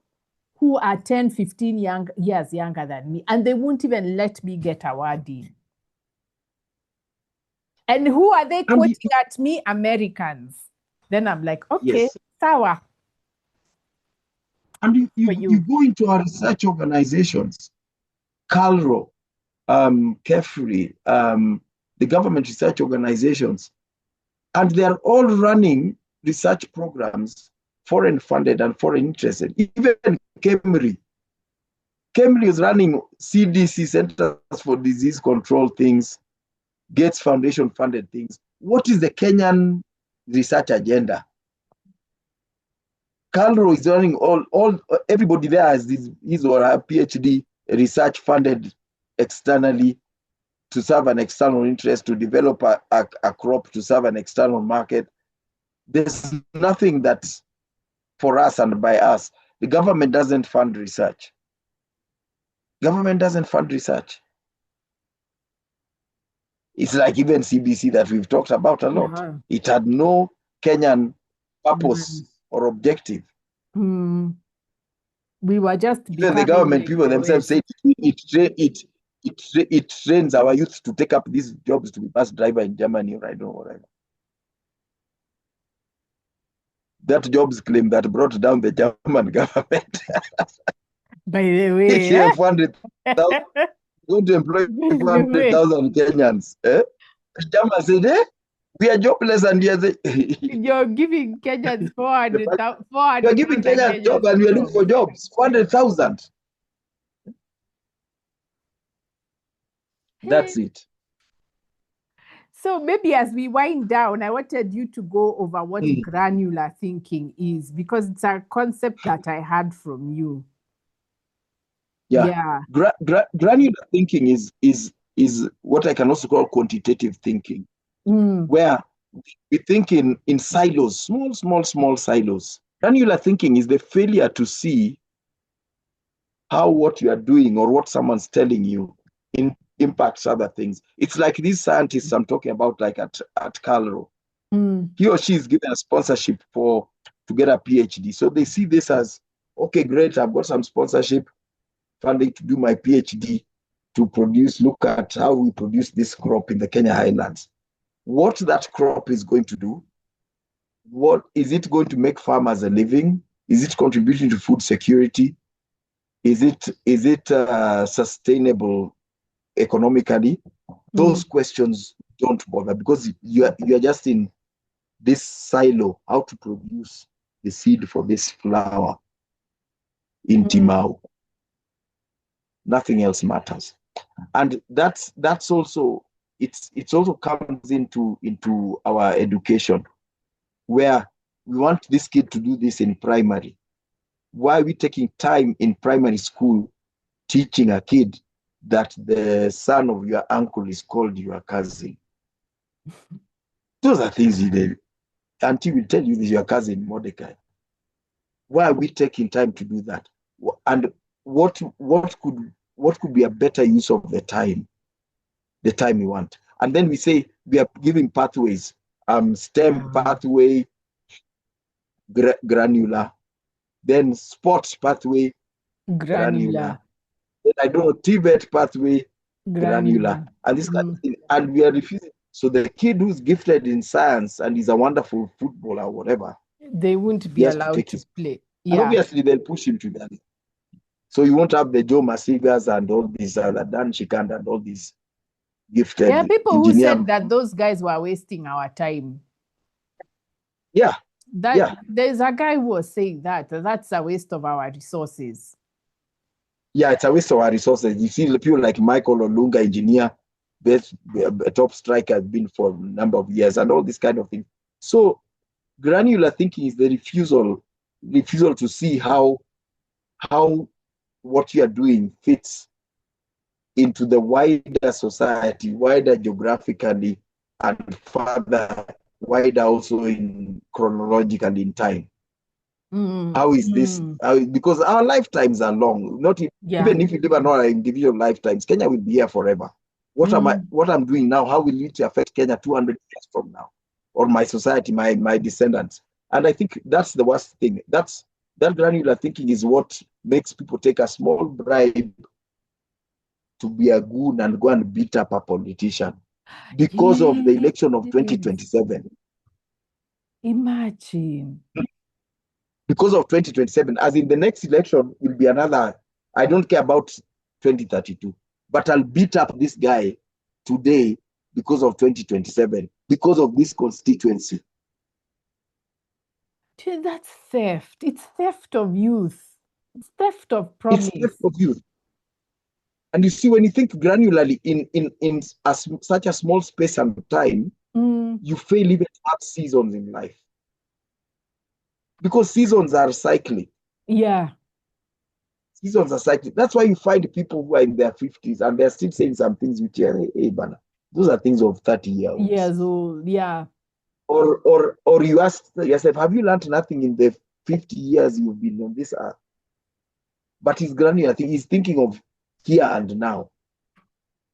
S1: who are 10, 15 years younger than me, and they won't even let me get a word in. And who are they quoting at me? Americans. Then I'm like, okay, sawa.
S2: And you go into our research organizations, CALRO, KEFRI, the government research organizations, and they're all running research programs, foreign funded and foreign interested. Even KEMRI Kemley is running CDC, Centers for Disease Control things, Gates Foundation funded things. What is the Kenyan research agenda? Calro is running everybody there has his or her PhD research funded externally to serve an external interest, to develop a crop to serve an external market. There's nothing that's for us and by us. The government doesn't fund research. Government doesn't fund research. It's like even CBC that we've talked about a lot. It had no Kenyan purpose or objective.
S1: We were just
S2: even the government like people themselves say it trains our youth to take up these jobs to be bus driver in Germany or I don't know whatever. That jobs claim that brought down the German government.
S1: By the way,
S2: yeah, 400,000 going to employ 400,000 Kenyans. German said, we are jobless and
S1: you're giving Kenyans 400,000.
S2: You're giving Kenyans jobs and we are looking for jobs. 400,000. That's it.
S1: So maybe as we wind down, I wanted you to go over what granular thinking is, because it's a concept that I heard from you.
S2: Yeah. Granular thinking is what I can also call quantitative thinking, where we think in silos, small silos. Granular thinking is the failure to see how what you are doing or what someone's telling you impacts other things. It's like these scientists I'm talking about, like at Calro. He or she is given a sponsorship to get a PhD. So they see this as, okay, great, I've got some sponsorship funding to do my PhD to look at how we produce this crop in the Kenya highlands. What that crop is going to do, what is it going to make farmers a living? Is it contributing to food security? Is it sustainable economically? Those questions don't bother, because you are just in this silo, how to produce the seed for this flower in Timau. Nothing else matters. And that's also, it's also comes into our education, where we want this kid to do this in primary. Why are we taking time in primary school teaching a kid that the son of your uncle is called your cousin? Those are things you did. Auntie will tell you this is your cousin Mordecai. Why are we taking time to do that? And what could be a better use of the time we want? And then we say we are giving pathways, STEM pathway, granular, then sports pathway, granular. Then I don't know, TVET pathway, granular. And this kind of thing. And we are refusing. So the kid who's gifted in science and is a wonderful footballer or whatever,
S1: they won't be allowed to play.
S2: And obviously they'll push him to that. So you won't have the Joe Masigas and all these other Dan Chikanda and all these gifted.
S1: There are people who said that those guys were wasting our time. There's a guy who was saying that's a waste of our resources.
S2: Yeah, it's a waste of our resources. You see people like Michael Olunga, engineer, a top striker, has been for a number of years, and all this kind of thing. So granular thinking is the refusal to see how what you are doing fits into the wider society, wider geographically, and further wider also in chronologically in time. How is this? Because our lifetimes are long. Even if you live on our individual lifetimes, Kenya will be here forever. What I'm doing now, how will it affect Kenya 200 years from now, or my society, my descendants? And I think that's the worst thing. That granular thinking is what makes people take a small bribe to be a goon and go and beat up a politician because of the election of 2027.
S1: Imagine.
S2: Because of 2027, as in the next election will be another, I don't care about 2032, but I'll beat up this guy today because of 2027, because of this constituency.
S1: That's theft. It's theft of youth. It's theft of promise.
S2: It's theft of youth. And you see, when you think granularly in such a small space and time, you fail even to have seasons in life. Because seasons are cyclic.
S1: Yeah.
S2: Seasons are cyclic. That's why you find people who are in their 50s and they're still saying some things which are, hey, Bana, those are things of 30-year-olds.
S1: Years old, yeah.
S2: Or you ask yourself, have you learned nothing in the 50 years you've been on this earth? But he's granular. He's thinking of here and now.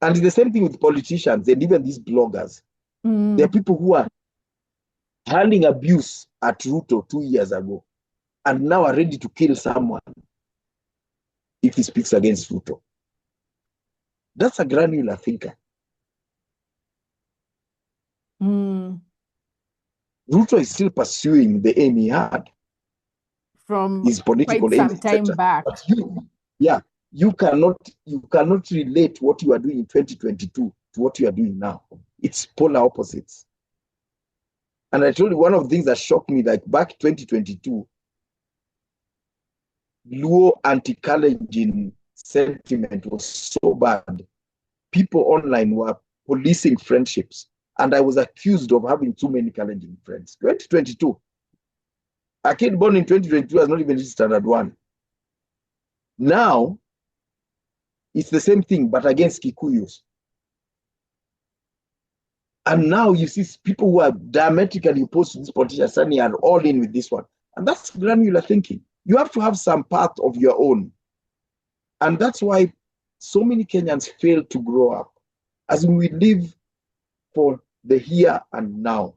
S2: And it's the same thing with politicians and even these bloggers. There are people who are hurling abuse at Ruto 2 years ago and now are ready to kill someone if he speaks against Ruto. That's a granular thinker. Ruto is still pursuing the aim he had
S1: from
S2: his political
S1: quite some time back.
S2: But you cannot relate what you are doing in 2022 to what you are doing now. It's polar opposites. And I told you one of the things that shocked me, like back 2022, Luo anti-Kalenjin sentiment was so bad. People online were policing friendships. And I was accused of having too many Kalenjin friends. 2022. A kid born in 2022 has not even reached standard 1. Now, it's the same thing, but against Kikuyus. And now you see people who are diametrically opposed to this politician suddenly are all in with this one. And that's granular thinking. You have to have some path of your own. And that's why so many Kenyans fail to grow up. As we live for the here and now.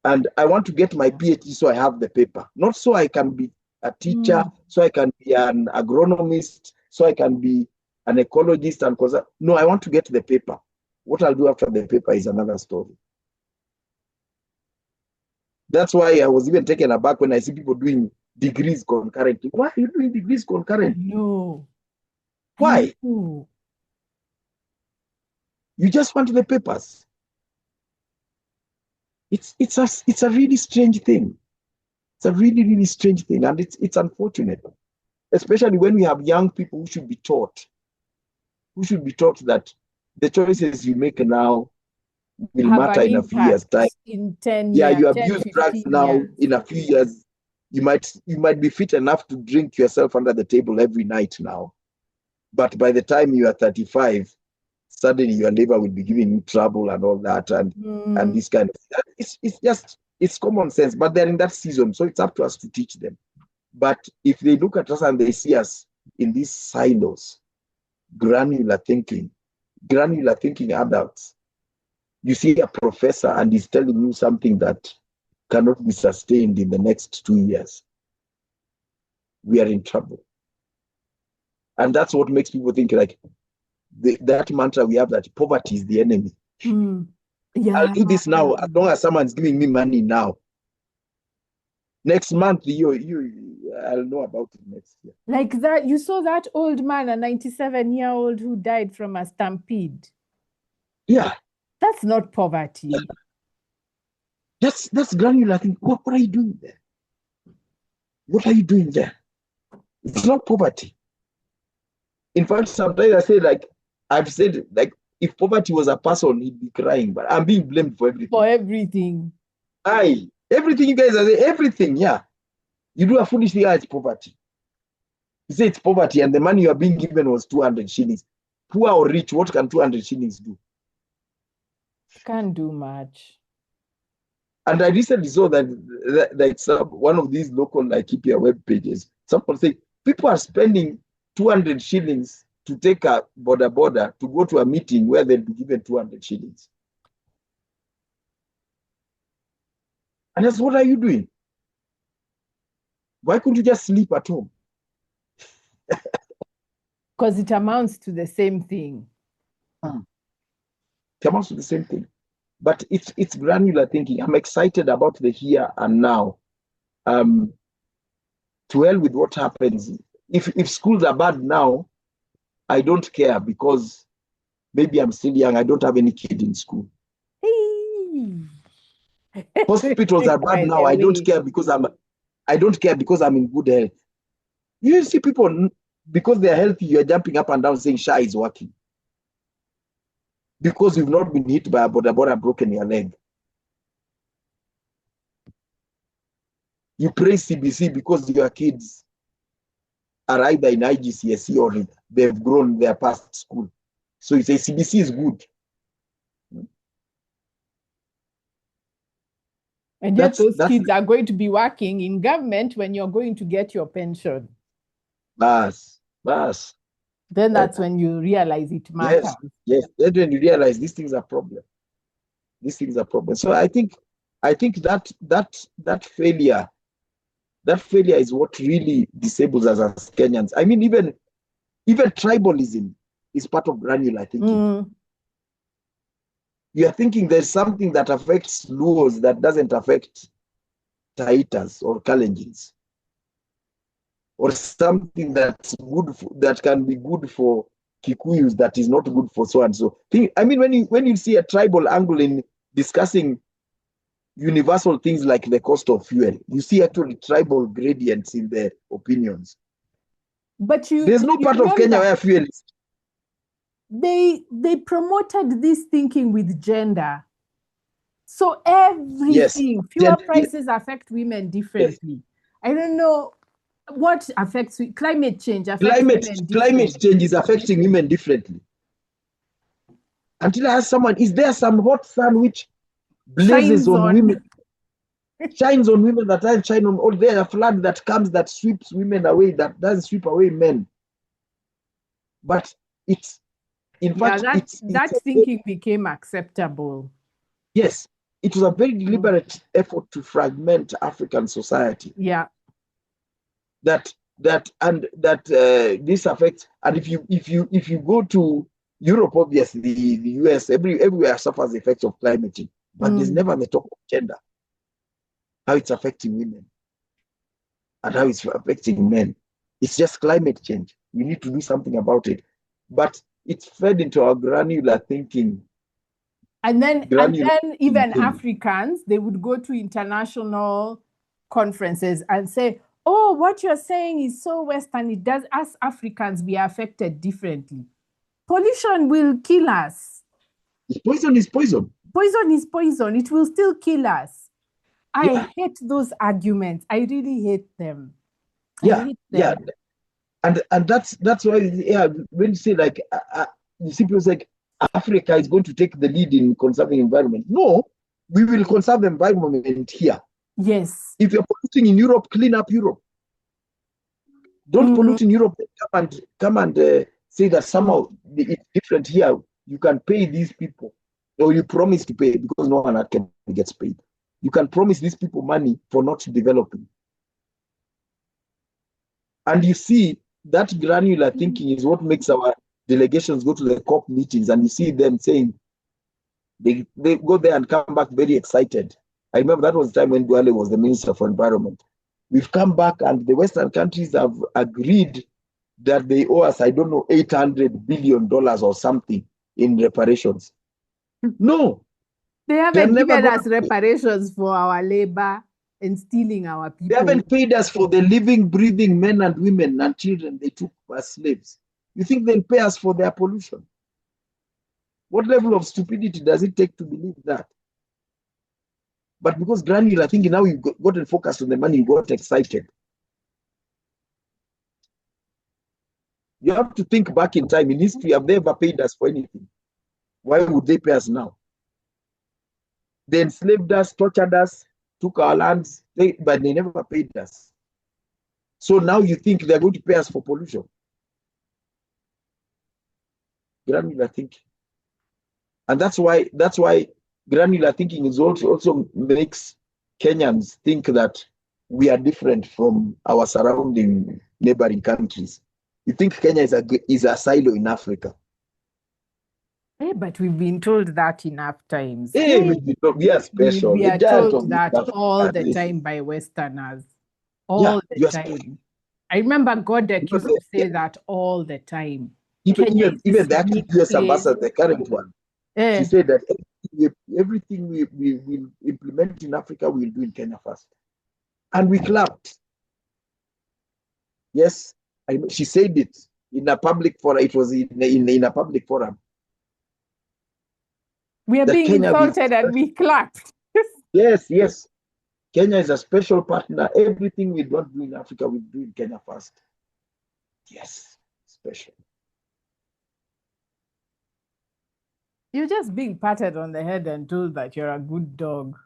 S2: And I want to get my PhD so I have the paper. Not so I can be a teacher, so I can be an agronomist, so I can be an ecologist. No, I want to get the paper. What I'll do after the paper is another story. That's why I was even taken aback when I see people doing degrees concurrently. Why are you doing degrees concurrently?
S1: No.
S2: Why? You just want the papers. It's a really strange thing. It's a really, really strange thing. And it's unfortunate. Especially when we have young people who should be taught. Who should be taught that the choices you make now will matter in a few years' time.
S1: In 10 years.
S2: You abuse drugs now, in a few years, you might be fit enough to drink yourself under the table every night now. But by the time you are 35, suddenly your liver will be giving you trouble and all that, and this kind of it's common sense, but they're in that season, so it's up to us to teach them. But if they look at us and they see us in these silos, granular thinking adults, you see a professor and he's telling you something that cannot be sustained in the next 2 years, we are in trouble. And that's what makes people think like that mantra we have, that poverty is the enemy. I'll do this now as long as someone's giving me money now. Next month, I'll know about it next year.
S1: Like that, you saw that old man, a 97-year-old who died from a stampede.
S2: Yeah.
S1: That's not poverty.
S2: That's granular. I think, what are you doing there? What are you doing there? It's not poverty. In fact, sometimes I say, like, I've said, like, if poverty was a person, he'd be crying, but I'm being blamed for everything.
S1: For everything.
S2: Everything you guys are saying, everything, yeah. You do a foolish thing, it's poverty. You say it's poverty, and the money you are being given was 200 shillings. Poor or rich, what can 200 shillings do?
S1: Can't do much.
S2: And I recently saw that one of these local Laikipia web pages, someone said, people are spending 200 shillings to take a border to go to a meeting where they'll be given 200 shillings. And that's, what are you doing? Why couldn't you just sleep at home?
S1: Because it amounts to the same thing.
S2: It amounts to the same thing. But it's granular thinking. I'm excited about the here and now. To hell with what happens. If schools are bad now, I don't care, because maybe I'm still young. I don't have any kid in school. Hospitals are bad now. I don't care because I'm in good health. You see people because they are healthy, you are jumping up and down saying SHA is working. Because you've not been hit by a boda broken your leg. You praise CBC because your kids are either in IGCSE or they've grown, they're past school. So you say CBC is good.
S1: And yet those kids are going to be working in government when you're going to get your pension.
S2: Bas.
S1: Then that's when you realize it matters.
S2: Yes. Then when you realize these things are problems. These things are problems. So I think that failure is what really disables us as Kenyans. I mean, even tribalism is part of granular thinking. You are thinking there's something that affects Luos that doesn't affect Taitas or Kalenjins, or something that's good that can be good for Kikuyus that is not good for so and so. I mean, when you see a tribal angle in discussing universal things like the cost of fuel, you see actually tribal gradients in the opinions.
S1: But
S2: there's no part of Kenya where fuel is.
S1: They promoted this thinking with gender. So everything, fuel prices affect women differently. I don't know what affects climate change.
S2: Climate change is affecting women differently. Until I ask someone, is there some hot sun which blazes on women? Shines on women that doesn't shine on, or there a flood that comes that sweeps women away, that doesn't sweep away men. But it's, in fact,
S1: that thinking became acceptable.
S2: Yes, it was a very deliberate effort to fragment African society.
S1: Yeah.
S2: That this affects, and if you go to Europe, obviously the US, everywhere suffers the effects of climate change, but there's never the talk of gender, how it's affecting women and how it's affecting men. It's just climate change. We need to do something about it. But it's fed into our granular thinking.
S1: And then even Africans, they would go to international conferences and say, oh, what you're saying is so Western. It does us Africans be affected differently. Pollution will kill us.
S2: Poison is poison.
S1: Poison is poison. It will still kill us. I hate those arguments. I really hate them.
S2: Yeah. And that's why, when you say like, you see people say Africa is going to take the lead in conserving environment. No, we will conserve the environment here.
S1: Yes.
S2: If you're polluting in Europe, clean up Europe. Don't pollute in Europe. Come and say that somehow it's different here. You can pay these people, or you promise to pay, because no one gets paid. You can promise these people money for not developing. And you see, that granular thinking is what makes our delegations go to the COP meetings, and you see them saying, they go there and come back very excited. I remember that was the time when Duale was the Minister for Environment. We've come back and the Western countries have agreed that they owe us, I don't know, $800 billion or something in reparations. No.
S1: They haven't given us reparations for our labor and stealing our people.
S2: They haven't paid us for the living, breathing men and women and children they took as slaves. You think they'll pay us for their pollution? What level of stupidity does it take to believe that? But because granular thinking, now you've gotten focused on the money, you got excited. You have to think back in time. In history, have they ever paid us for anything? Why would they pay us now? They enslaved us, tortured us, took our lands, but they never paid us. So now you think they're going to pay us for pollution? Granular thinking. And that's why granular thinking is also makes Kenyans think that we are different from our surrounding neighboring countries. You think Kenya is a silo in Africa.
S1: Hey, but we've been told that enough times.
S2: We are special.
S1: We are told that all the time by Westerners. All the time. I remember Godek used to say that all the time.
S2: Even the active US ambassador, the current one, she said that everything we will implement in Africa, we'll do in Kenya first. And we clapped. Yes, I know she said it in a public forum. It was in a public forum.
S1: We are being
S2: Kenya
S1: insulted and we clapped.
S2: Yes, yes. Kenya is a special partner. Everything we don't do in Africa, we do in Kenya first. Yes, special.
S1: You're just being patted on the head and told that you're a good dog.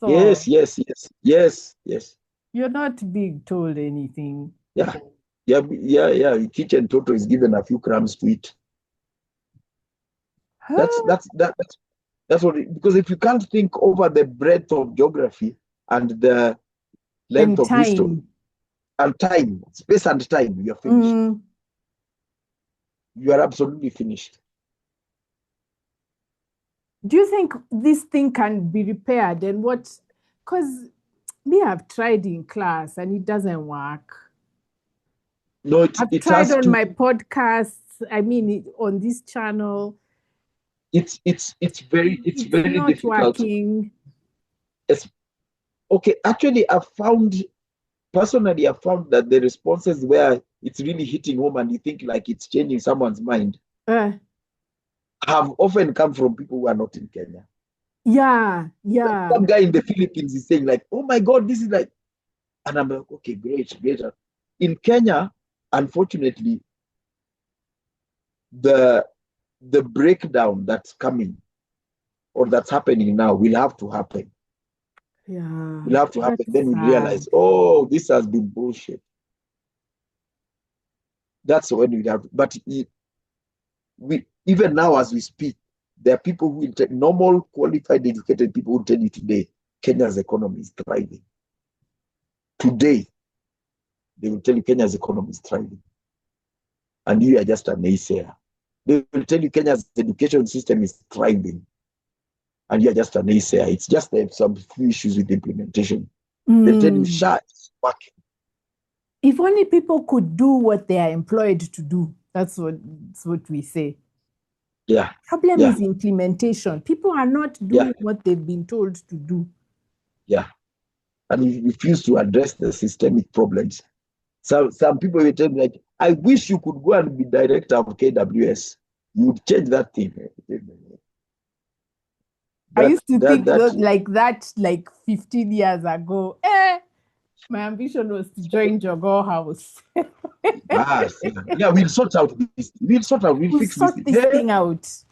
S1: So
S2: yes, yes, yes, yes, yes.
S1: You're not being told anything.
S2: Yeah, yeah, yeah, yeah. Kitchen Toto is given a few crumbs to eat. That's what because if you can't think over the breadth of geography and the length of history and time, space and time, you're finished. You are absolutely finished.
S1: Do you think this thing can be repaired? And what? Because me, I've tried in class and it doesn't work.
S2: No,
S1: I've tried on my podcasts. I mean, on this channel.
S2: It's very
S1: not
S2: difficult.
S1: Working.
S2: Okay, actually, I've found that the responses where it's really hitting home and you think like it's changing someone's mind have often come from people who are not in Kenya.
S1: Yeah, yeah.
S2: Some guy in the Philippines is saying like, "Oh my God, this is like," and I'm like, "Okay, great, great." In Kenya, unfortunately, the breakdown that's coming or that's happening now will have to happen.
S1: Yeah,
S2: will have to happen. Then we realize, oh, this has been bullshit. That's when we have. But we even now as we speak, there are people who normal, qualified, educated people who tell you today Kenya's economy is thriving. Today, they will tell you Kenya's economy is thriving, and you are just a naysayer. They will tell you Kenya's education system is thriving, and you are just a naysayer. It's just some few issues with implementation. They tell you, "Sha, it's working."
S1: If only people could do what they are employed to do. That's what we say.
S2: Yeah.
S1: Problem is implementation. People are not doing what they've been told to do.
S2: Yeah. And we refuse to address the systemic problems. So some people will tell me, like, I wish you could go and be director of KWS. You would change that thing.
S1: I used to think like that, like 15 years ago. My ambition was to join Jogo House.
S2: Yeah, we'll sort out this. We'll fix this
S1: thing out.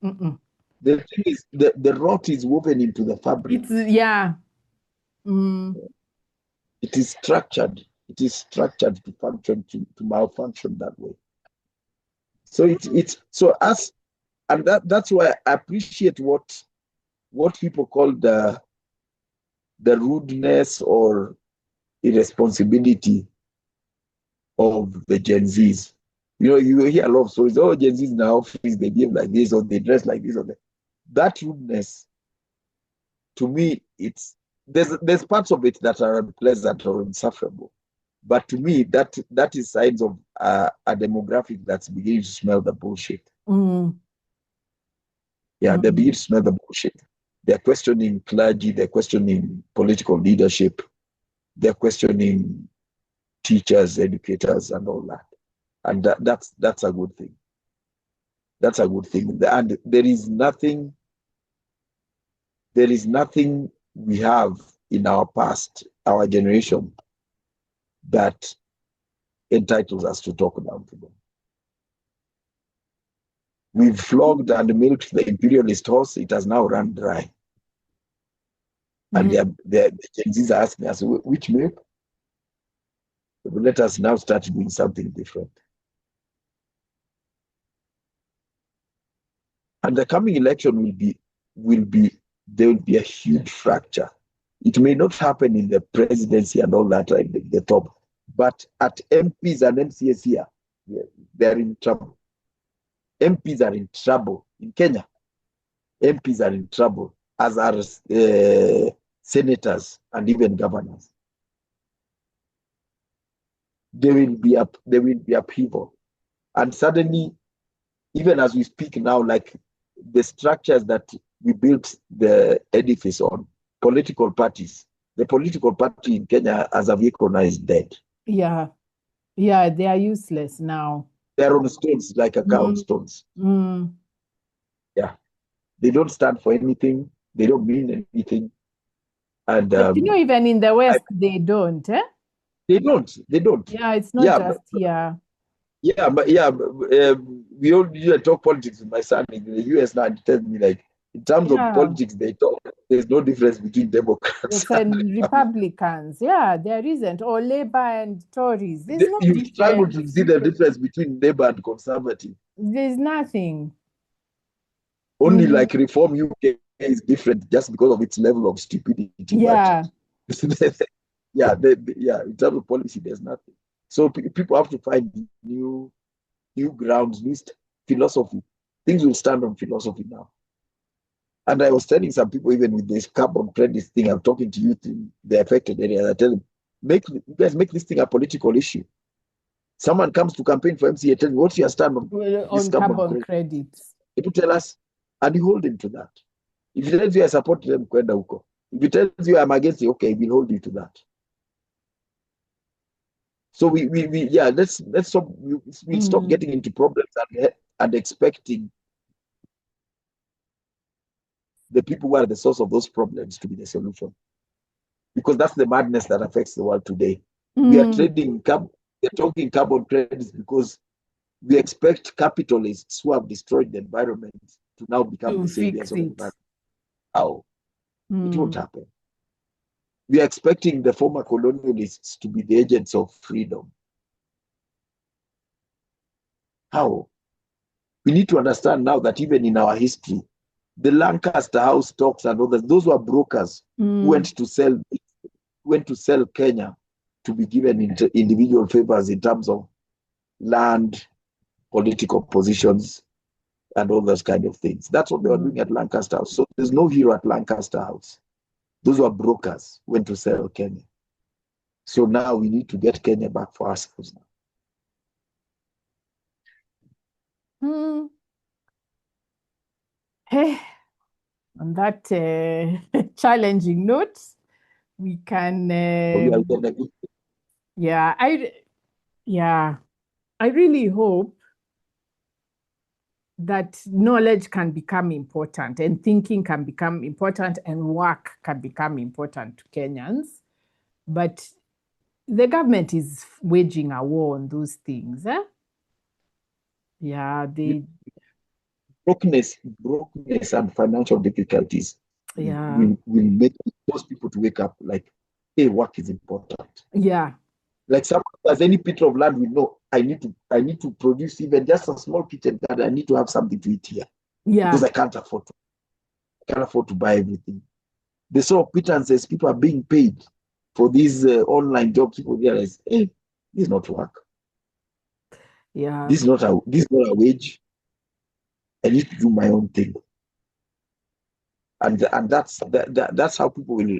S2: The thing is, the rot is woven into the fabric. It is structured. It is structured to function, to malfunction that way. So so us, and that's why I appreciate what people call the rudeness or irresponsibility of the Gen Zs. You hear a lot of stories. Oh, Gen Zs in the office, they behave like this, or they dress like this, or that rudeness. To me, there's parts of it that are unpleasant or insufferable, but to me, that is signs of a demographic that's beginning to smell the bullshit. Yeah, they begin to smell the bullshit. They're questioning clergy. They're questioning political leadership. They're questioning teachers, educators, and all that. And that's a good thing. That's a good thing. And there is nothing we have in our past, our generation, that entitles us to talk down to them. We've flogged and milked the imperialist horse. It has now run dry. And the Gen Zs are asking us, which milk? Let us now start doing something different. And the coming election there will be a huge fracture. It may not happen in the presidency and all that, right, the top, but at MPs and MCAs here, they're in trouble. MPs are in trouble in Kenya. MPs are in trouble, as are senators and even governors. There will be upheaval, and suddenly, even as we speak now, like the structures that we built the edifice on, political parties. The political party in Kenya as a vehicle now is dead.
S1: Yeah. Yeah, they are useless now.
S2: They're on stones, like account stones. Yeah. They don't stand for anything. They don't mean anything. And
S1: But even in the West, they don't, eh?
S2: They don't.
S1: Yeah, it's not just here.
S2: Yeah, but we all usually talk politics with my son in the US now, and he tells me, like, in terms of politics, they talk. There's no difference between Democrats
S1: and Republicans. Yeah, there isn't. Or Labour and Tories. There's no
S2: You struggle
S1: difference.
S2: to see the difference between Labour and Conservative.
S1: There's nothing.
S2: Only like Reform UK is different just because of its level of stupidity.
S1: Yeah.
S2: But in terms of policy, there's nothing. So people have to find new grounds, new philosophy. Things will stand on philosophy now. And I was telling some people, even with this carbon credit thing, I'm talking to youth in the affected area. I tell them, you guys make this thing a political issue. Someone comes to campaign for MCA, tell me, what's your stand on this
S1: carbon credits?
S2: People tell us, and you hold him to that. If he tells you I support them, kwenda huko. If he tells you I'm against you, okay, we'll hold you to that. So let's stop. We stop getting into problems and expecting the people who are the source of those problems to be the solution, because that's the madness that affects the world today. We are talking carbon credits because we expect capitalists who have destroyed the environment to now become the saviors of the environment. How? It won't happen. We are expecting the former colonialists to be the agents of freedom. How? We need to understand now that even in our history, the Lancaster House stocks and others, those were brokers who went to sell Kenya to be given individual favors in terms of land, political positions, and all those kind of things. That's what they were doing at Lancaster House. So there's no hero at Lancaster House. Those were brokers who went to sell Kenya. So now we need to get Kenya back for ourselves now.
S1: Hey, on that challenging note, we can. I really hope that knowledge can become important and thinking can become important and work can become important to Kenyans. But the government is waging a war on those things. Eh? Yeah,
S2: brokenness and financial difficulties will make those people to wake up like, hey, work is important.
S1: Yeah.
S2: Like as any bit of land we know, I need to produce even just a small kitchen garden. I need to have something to eat here.
S1: Yeah.
S2: Because I can't afford to buy everything. They saw pittances, people are being paid for these online jobs. People realize, hey, this is not work.
S1: Yeah.
S2: This is not a wage. I need to do my own thing. And that's how people will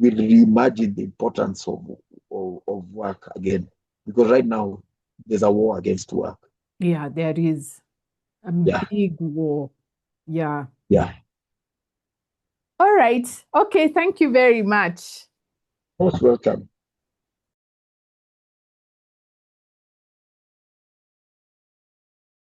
S2: reimagine the importance of work again. Because right now there's a war against work.
S1: Yeah, there is a big war. Yeah.
S2: Yeah.
S1: All right. Okay. Thank you very much.
S2: Most welcome.